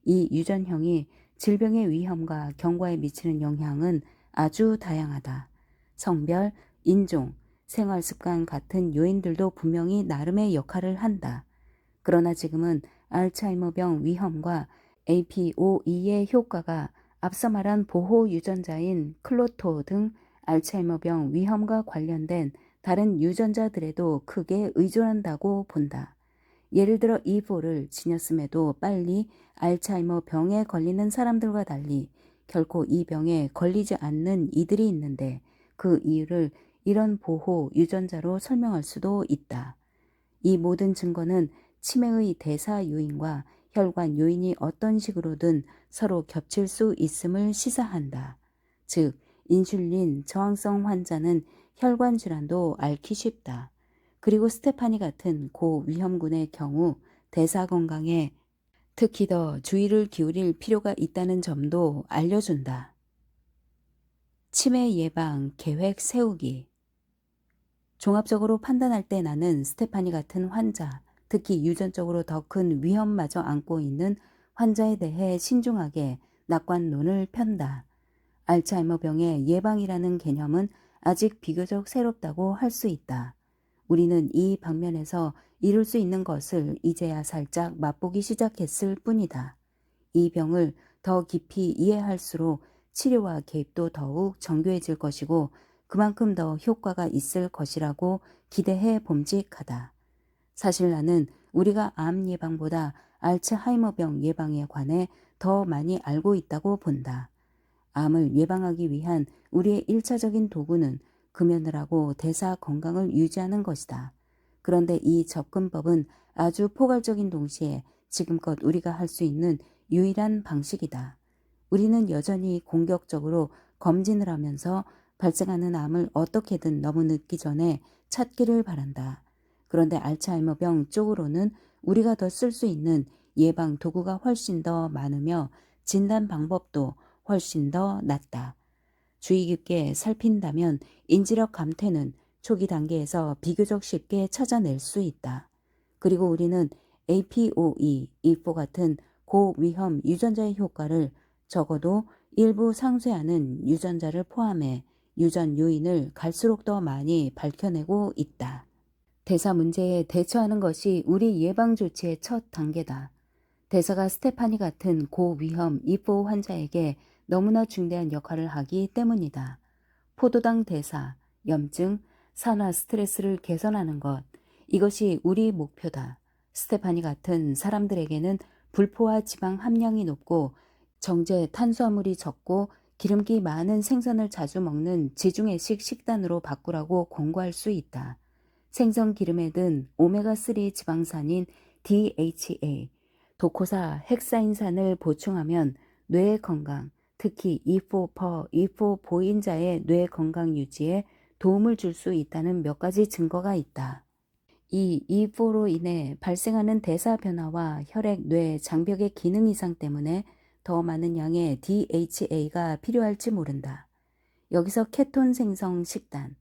[SPEAKER 1] 이 유전형이 질병의 위험과 경과에 미치는 영향은 아주 다양하다. 성별, 인종, 생활습관 같은 요인들도 분명히 나름의 역할을 한다. 그러나 지금은 알츠하이머병 위험과 APOE의 효과가 앞서 말한 보호 유전자인 클로토 등 알츠하이머병 위험과 관련된 다른 유전자들에도 크게 의존한다고 본다. 예를 들어 E4를 지녔음에도 빨리 알츠하이머 병에 걸리는 사람들과 달리 결코 이 병에 걸리지 않는 이들이 있는데 그 이유를 이런 보호 유전자로 설명할 수도 있다. 이 모든 증거는 치매의 대사 요인과 혈관 요인이 어떤 식으로든 서로 겹칠 수 있음을 시사한다. 즉, 인슐린 저항성 환자는 혈관 질환도 앓기 쉽다. 그리고 스테파니 같은 고위험군의 경우 대사 건강에 특히 더 주의를 기울일 필요가 있다는 점도 알려준다. 치매 예방 계획 세우기. 종합적으로 판단할 때 나는 스테파니 같은 환자, 특히 유전적으로 더 큰 위험마저 안고 있는 환자에 대해 신중하게 낙관론을 편다. 알츠하이머병의 예방이라는 개념은 아직 비교적 새롭다고 할 수 있다. 우리는 이 방면에서 이룰 수 있는 것을 이제야 살짝 맛보기 시작했을 뿐이다. 이 병을 더 깊이 이해할수록 치료와 개입도 더욱 정교해질 것이고 그만큼 더 효과가 있을 것이라고 기대해 봄직하다. 사실 나는 우리가 암 예방보다 알츠하이머병 예방에 관해 더 많이 알고 있다고 본다. 암을 예방하기 위한 우리의 1차적인 도구는 금연을 하고 대사 건강을 유지하는 것이다. 그런데 이 접근법은 아주 포괄적인 동시에 지금껏 우리가 할 수 있는 유일한 방식이다. 우리는 여전히 공격적으로 검진을 하면서 발생하는 암을 어떻게든 너무 늦기 전에 찾기를 바란다. 그런데 알츠하이머병 쪽으로는 우리가 더 쓸 수 있는 예방 도구가 훨씬 더 많으며 진단 방법도 훨씬 더 낫다. 주의 깊게 살핀다면 인지력 감퇴는 초기 단계에서 비교적 쉽게 찾아낼 수 있다. 그리고 우리는 APOE, E4 같은 고위험 유전자의 효과를 적어도 일부 상쇄하는 유전자를 포함해 유전 요인을 갈수록 더 많이 밝혀내고 있다. 대사 문제에 대처하는 것이 우리 예방 조치의 첫 단계다. 대사가 스테파니 같은 고위험 E4 환자에게 너무나 중대한 역할을 하기 때문이다. 포도당 대사, 염증, 산화 스트레스를 개선하는 것, 이것이 우리 목표다. 스테파니 같은 사람들에게는 불포화 지방 함량이 높고 정제 탄수화물이 적고 기름기 많은 생선을 자주 먹는 지중해식 식단으로 바꾸라고 권고할 수 있다. 생선 기름에 든 오메가3 지방산인 DHA, 도코사 헥사인산을 보충하면 뇌의 건강, 특히 E4 보인자의 뇌 건강 유지에 도움을 줄 수 있다는 몇 가지 증거가 있다. 이 E4로 인해 발생하는 대사 변화와 혈액, 뇌, 장벽의 기능 이상 때문에 더 많은 양의 DHA가 필요할지 모른다. 여기서 케톤 생성 식단,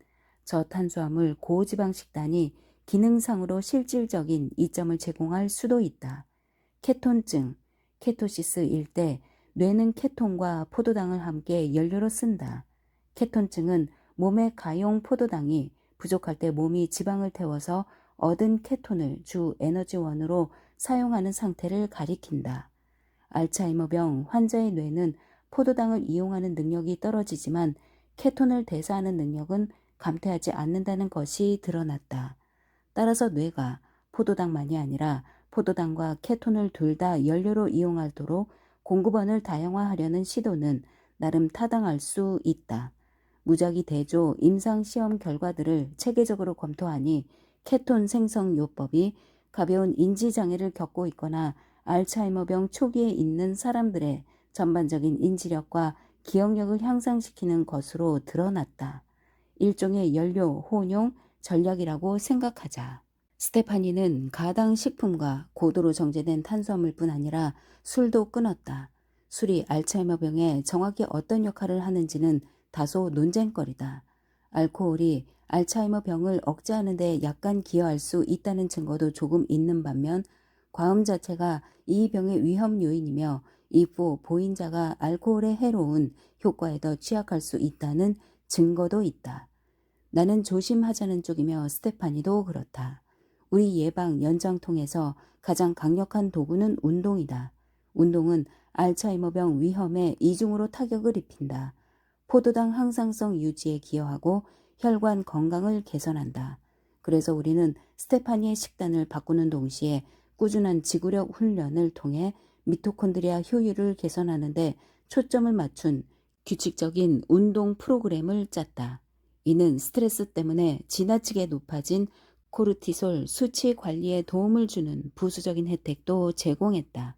[SPEAKER 1] 저탄수화물 고지방 식단이 기능상으로 실질적인 이점을 제공할 수도 있다. 케톤증, 케토시스일 때 뇌는 케톤과 포도당을 함께 연료로 쓴다. 케톤증은 몸의 가용 포도당이 부족할 때 몸이 지방을 태워서 얻은 케톤을 주 에너지원으로 사용하는 상태를 가리킨다. 알츠하이머병 환자의 뇌는 포도당을 이용하는 능력이 떨어지지만 케톤을 대사하는 능력은 감퇴하지 않는다는 것이 드러났다. 따라서 뇌가 포도당만이 아니라 포도당과 케톤을 둘 다 연료로 이용하도록 공급원을 다양화하려는 시도는 나름 타당할 수 있다. 무작위 대조 임상시험 결과들을 체계적으로 검토하니 케톤 생성 요법이 가벼운 인지장애를 겪고 있거나 알츠하이머병 초기에 있는 사람들의 전반적인 인지력과 기억력을 향상시키는 것으로 드러났다. 일종의 연료 혼용 전략이라고 생각하자. 스테파니는 가당 식품과 고도로 정제된 탄수화물뿐 아니라 술도 끊었다. 술이 알츠하이머병에 정확히 어떤 역할을 하는지는 다소 논쟁거리다. 알코올이 알츠하이머병을 억제하는 데 약간 기여할 수 있다는 증거도 조금 있는 반면 과음 자체가 이 병의 위험 요인이며 이후 보인자가 알코올의 해로운 효과에 더 취약할 수 있다는 증거도 있다. 나는 조심하자는 쪽이며 스테파니도 그렇다. 우리 예방 연장통에서 가장 강력한 도구는 운동이다. 운동은 알츠하이머병 위험에 이중으로 타격을 입힌다. 포도당 항상성 유지에 기여하고 혈관 건강을 개선한다. 그래서 우리는 스테파니의 식단을 바꾸는 동시에 꾸준한 지구력 훈련을 통해 미토콘드리아 효율을 개선하는 데 초점을 맞춘 규칙적인 운동 프로그램을 짰다. 이는 스트레스 때문에 지나치게 높아진 코르티솔 수치 관리에 도움을 주는 부수적인 혜택도 제공했다.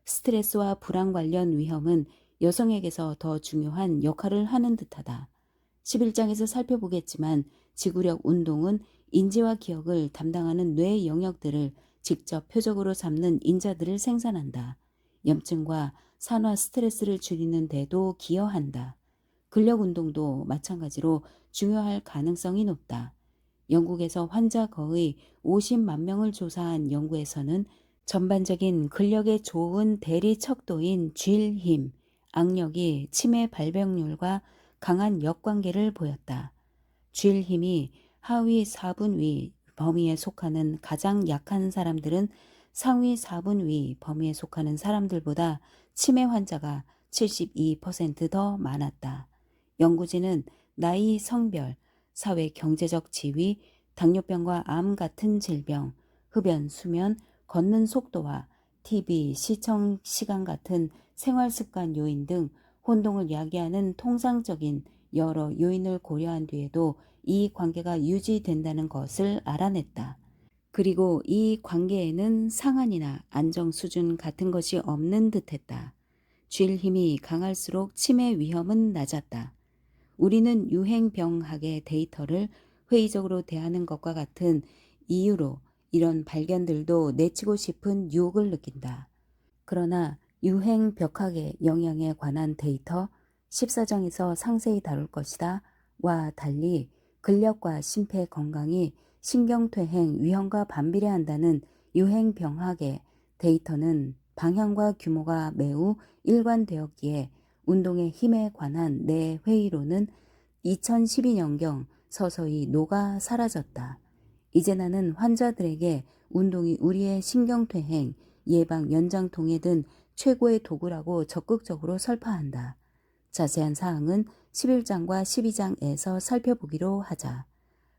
[SPEAKER 1] 스트레스와 불안 관련 위험은 여성에게서 더 중요한 역할을 하는 듯하다. 11장에서 살펴보겠지만 지구력 운동은 인지와 기억을 담당하는 뇌 영역들을 직접 표적으로 삼는 인자들을 생산한다. 염증과 산화 스트레스를 줄이는 데도 기여한다. 근력 운동도 마찬가지로 중요할 가능성이 높다. 영국에서 환자 거의 50만 명을 조사한 연구에서는 전반적인 근력에 좋은 대리 척도인 쥘 힘, 악력이 치매 발병률과 강한 역관계를 보였다. 쥘 힘이 하위 4분위 범위에 속하는 가장 약한 사람들은 상위 4분위 범위에 속하는 사람들보다 치매 환자가 72%더 많았다. 연구진은 나이, 성별, 사회 경제적 지위, 당뇨병과 암 같은 질병, 흡연, 수면, 걷는 속도와 TV, 시청 시간 같은 생활 습관 요인 등 혼동을 야기하는 통상적인 여러 요인을 고려한 뒤에도 이 관계가 유지된다는 것을 알아냈다. 그리고 이 관계에는 상한이나 안정 수준 같은 것이 없는 듯했다. 쥘 힘이 강할수록 치매 위험은 낮았다. 우리는 유행병학의 데이터를 회의적으로 대하는 것과 같은 이유로 이런 발견들도 내치고 싶은 유혹을 느낀다. 그러나 유행벽학의 영향에 관한 데이터 14장에서 상세히 다룰 것이다 와 달리 근력과 심폐 건강이 신경퇴행 위험과 반비례한다는 유행병학의 데이터는 방향과 규모가 매우 일관되었기에 운동의 힘에 관한 내 회의로는 2012년경 서서히 녹아 사라졌다. 이제 나는 환자들에게 운동이 우리의 신경퇴행, 예방 연장통에 든 최고의 도구라고 적극적으로 설파한다. 자세한 사항은 11장과 12장에서 살펴보기로 하자.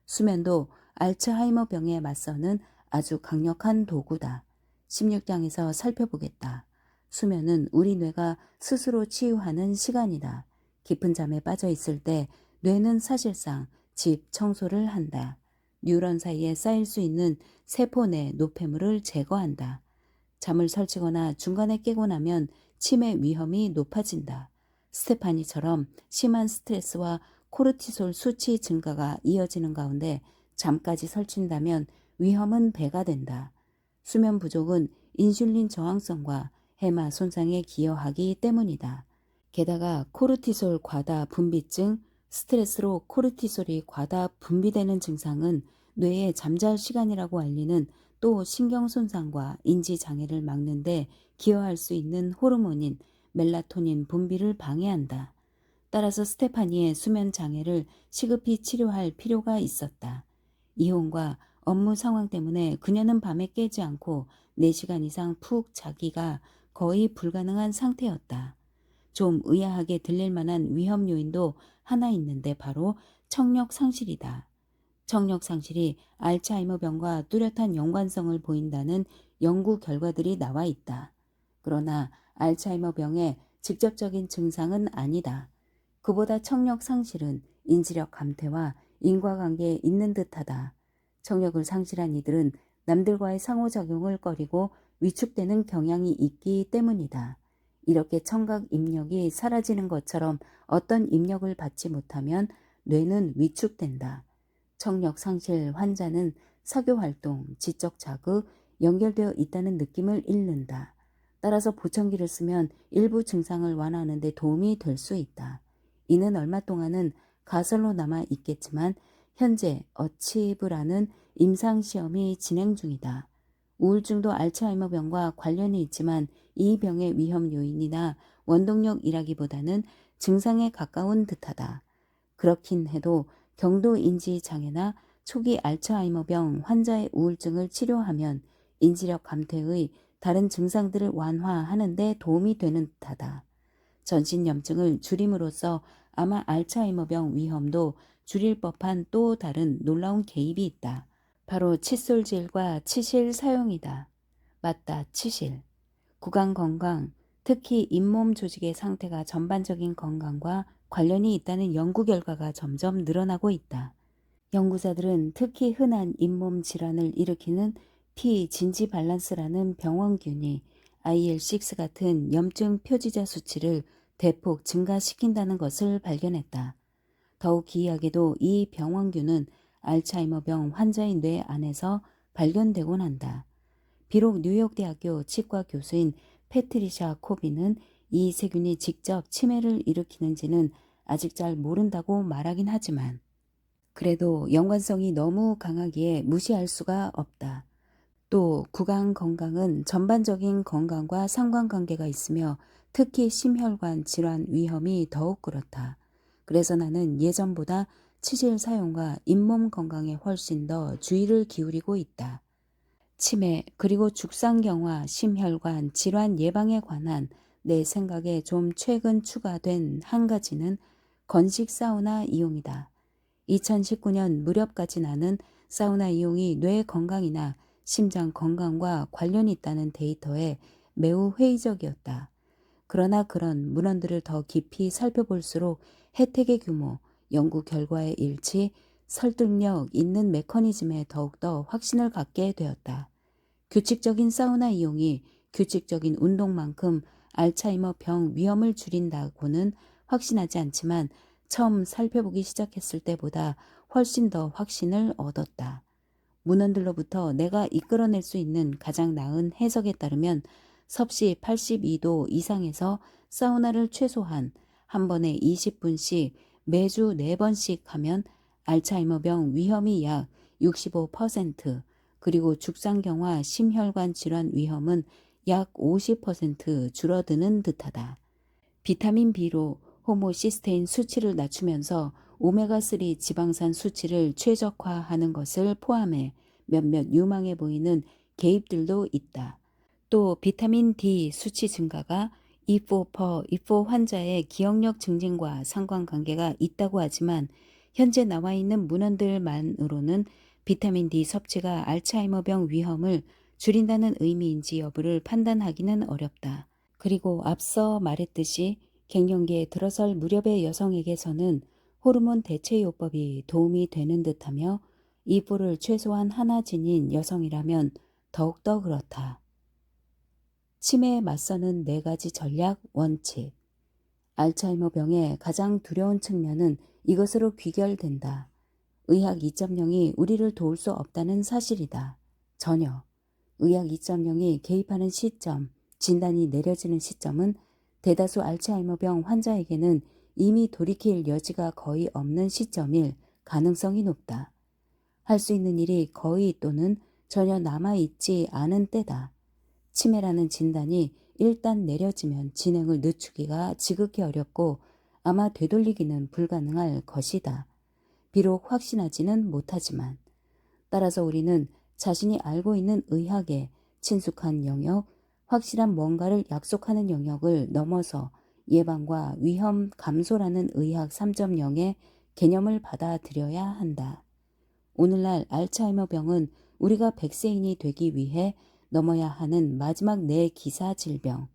[SPEAKER 1] 수면도 알츠하이머병에 맞서는 아주 강력한 도구다. 16장에서 살펴보겠다. 수면은 우리 뇌가 스스로 치유하는 시간이다. 깊은 잠에 빠져 있을 때 뇌는 사실상 집 청소를 한다. 뉴런 사이에 쌓일 수 있는 세포 내 노폐물을 제거한다. 잠을 설치거나 중간에 깨고 나면 치매 위험이 높아진다. 스테파니처럼 심한 스트레스와 코르티솔 수치 증가가 이어지는 가운데 잠까지 설친다면 위험은 배가 된다. 수면 부족은 인슐린 저항성과 해마 손상에 기여하기 때문이다. 게다가 코르티솔 과다 분비증, 스트레스로 코르티솔이 과다 분비되는 증상은 뇌의 잠잘 시간이라고 알리는 또 신경 손상과 인지 장애를 막는데 기여할 수 있는 호르몬인 멜라토닌 분비를 방해한다. 따라서 스테파니의 수면 장애를 시급히 치료할 필요가 있었다. 이혼과 업무 상황 때문에 그녀는 밤에 깨지 않고 4시간 이상 푹 자기가 거의 불가능한 상태였다. 좀 의아하게 들릴 만한 위험 요인도 하나 있는데 바로 청력 상실이다. 청력 상실이 알츠하이머병과 뚜렷한 연관성을 보인다는 연구 결과들이 나와 있다. 그러나 알츠하이머병의 직접적인 증상은 아니다. 그보다 청력 상실은 인지력 감퇴와 인과관계에 있는 듯하다. 청력을 상실한 이들은 남들과의 상호작용을 꺼리고 위축되는 경향이 있기 때문이다. 이렇게 청각 입력이 사라지는 것처럼 어떤 입력을 받지 못하면 뇌는 위축된다. 청력 상실 환자는 사교활동, 지적 자극, 연결되어 있다는 느낌을 잃는다. 따라서 보청기를 쓰면 일부 증상을 완화하는 데 도움이 될 수 있다. 이는 얼마 동안은 가설로 남아 있겠지만 현재 어치브라는 임상시험이 진행 중이다. 우울증도 알츠하이머병과 관련이 있지만 이 병의 위험 요인이나 원동력이라기보다는 증상에 가까운 듯하다. 그렇긴 해도 경도인지 장애나 초기 알츠하이머병 환자의 우울증을 치료하면 인지력 감퇴의 다른 증상들을 완화하는 데 도움이 되는 듯하다. 전신염증을 줄임으로써 아마 알츠하이머병 위험도 줄일 법한 또 다른 놀라운 개입이 있다. 바로 칫솔질과 치실 사용이다. 맞다, 치실. 구강 건강, 특히 잇몸 조직의 상태가 전반적인 건강과 관련이 있다는 연구 결과가 점점 늘어나고 있다. 연구자들은 특히 흔한 잇몸 질환을 일으키는 P 진지 밸런스라는 병원균이 IL6 같은 염증 표지자 수치를 대폭 증가시킨다는 것을 발견했다. 더욱 기이하게도 이 병원균은 알츠하이머병 환자의 뇌 안에서 발견되곤 한다. 비록 뉴욕대학교 치과 교수인 패트리샤 코비는 이 세균이 직접 치매를 일으키는지는 아직 잘 모른다고 말하긴 하지만 그래도 연관성이 너무 강하기에 무시할 수가 없다. 또 구강 건강은 전반적인 건강과 상관관계가 있으며 특히 심혈관 질환 위험이 더욱 그렇다. 그래서 나는 예전보다 치실 사용과 잇몸 건강에 훨씬 더 주의를 기울이고 있다. 치매 그리고 죽상경화 심혈관 질환 예방에 관한 내 생각에 좀 최근 추가된 한 가지는 건식 사우나 이용이다. 2019년 무렵까지 나는 사우나 이용이 뇌 건강이나 심장 건강과 관련이 있다는 데이터에 매우 회의적이었다. 그러나 그런 문헌들을 더 깊이 살펴볼수록 혜택의 규모, 연구 결과의 일치, 설득력 있는 메커니즘에 더욱더 확신을 갖게 되었다. 규칙적인 사우나 이용이 규칙적인 운동만큼 알츠하이머 병 위험을 줄인다고는 확신하지 않지만 처음 살펴보기 시작했을 때보다 훨씬 더 확신을 얻었다. 문헌들로부터 내가 이끌어낼 수 있는 가장 나은 해석에 따르면 섭씨 82도 이상에서 사우나를 최소한 한 번에 20분씩 매주 4번씩 하면 알츠하이머병 위험이 약 65%, 그리고 죽상경화 심혈관 질환 위험은 약 50% 줄어드는 듯하다. 비타민 B로 호모시스테인 수치를 낮추면서 오메가3 지방산 수치를 최적화하는 것을 포함해 몇몇 유망해 보이는 개입들도 있다. 또 비타민 D 수치 증가가 E4 환자의 기억력 증진과 상관관계가 있다고 하지만 현재 나와 있는 문헌들만으로는 비타민 D 섭취가 알츠하이머병 위험을 줄인다는 의미인지 여부를 판단하기는 어렵다. 그리고 앞서 말했듯이 갱년기에 들어설 무렵의 여성에게서는 호르몬 대체요법이 도움이 되는 듯하며 E4를 최소한 하나 지닌 여성이라면 더욱더 그렇다. 치매에 맞서는 4가지 전략 원칙. 알츠하이머 병의 가장 두려운 측면은 이것으로 귀결된다. 의학 2.0이 우리를 도울 수 없다는 사실이다. 전혀. 의학 2.0이 개입하는 시점, 진단이 내려지는 시점은 대다수 알츠하이머병 환자에게는 이미 돌이킬 여지가 거의 없는 시점일 가능성이 높다. 할 수 있는 일이 거의 또는 전혀 남아있지 않은 때다. 치매라는 진단이 일단 내려지면 진행을 늦추기가 지극히 어렵고 아마 되돌리기는 불가능할 것이다. 비록 확신하지는 못하지만. 따라서 우리는 자신이 알고 있는 의학의 친숙한 영역, 확실한 뭔가를 약속하는 영역을 넘어서 예방과 위험 감소라는 의학 3.0의 개념을 받아들여야 한다. 오늘날 알츠하이머 병은 우리가 100세인이 되기 위해 넘어야 하는 마지막 4기사 질병,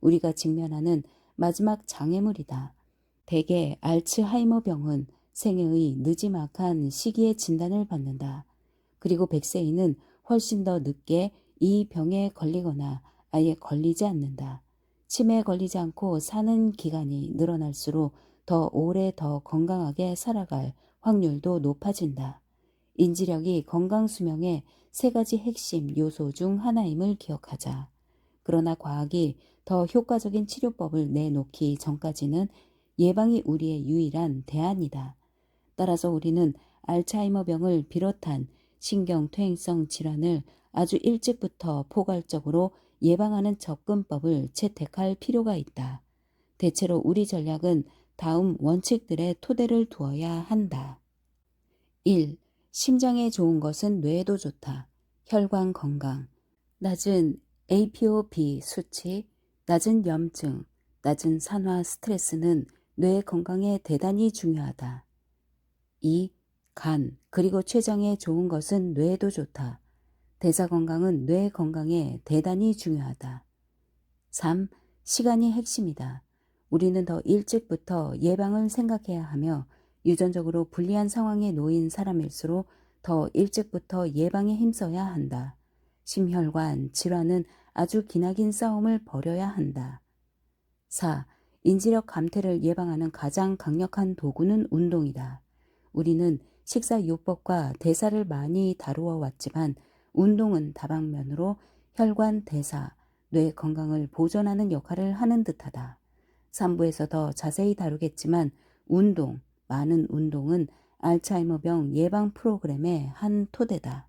[SPEAKER 1] 우리가 직면하는 마지막 장애물이다. 대개 알츠하이머 병은 생애의 느지막한 시기에 진단을 받는다. 그리고 100세인은 훨씬 더 늦게 이 병에 걸리거나 아예 걸리지 않는다. 치매에 걸리지 않고 사는 기간이 늘어날수록 더 오래 더 건강하게 살아갈 확률도 높아진다. 인지력이 건강수명의 3가지 핵심 요소 중 하나임을 기억하자. 그러나 과학이 더 효과적인 치료법을 내놓기 전까지는 예방이 우리의 유일한 대안이다. 따라서 우리는 알츠하이머 병을 비롯한 신경퇴행성 질환을 아주 일찍부터 포괄적으로 예방하는 접근법을 채택할 필요가 있다. 대체로 우리 전략은 다음 원칙들의 토대를 두어야 한다. 1. 심장에 좋은 것은 뇌에도 좋다. 혈관 건강. 낮은 APOB 수치, 낮은 염증, 낮은 산화 스트레스는 뇌 건강에 대단히 중요하다. 2. 간, 그리고 췌장에 좋은 것은 뇌에도 좋다. 대사 건강은 뇌 건강에 대단히 중요하다. 3. 시간이 핵심이다. 우리는 더 일찍부터 예방을 생각해야 하며 유전적으로 불리한 상황에 놓인 사람일수록 더 일찍부터 예방에 힘써야 한다. 심혈관 질환은 아주 기나긴 싸움을 벌여야 한다. 4. 인지력 감퇴를 예방하는 가장 강력한 도구는 운동이다. 우리는 식사요법과 대사를 많이 다루어 왔지만 운동은 다방면으로 혈관 대사, 뇌 건강을 보존하는 역할을 하는 듯하다. 3부에서 더 자세히 다루겠지만 많은 운동은 알츠하이머병 예방 프로그램의 한 토대다.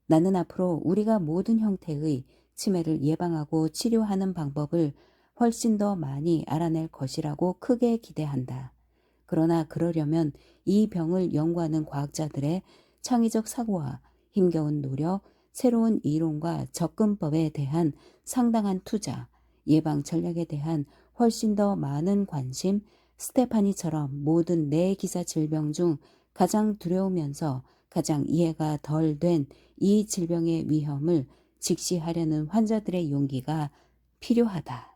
[SPEAKER 1] 나는 앞으로 우리가 모든 형태의 치매를 예방하고 치료하는 방법을 훨씬 더 많이 알아낼 것이라고 크게 기대한다. 그러나 그러려면 이 병을 연구하는 과학자들의 창의적 사고와 힘겨운 노력, 새로운 이론과 접근법에 대한 상당한 투자, 예방 전략에 대한 훨씬 더 많은 관심, 스테파니처럼 모든 뇌기사 질병 중 가장 두려우면서 가장 이해가 덜 된 이 질병의 위험을 직시하려는 환자들의 용기가 필요하다.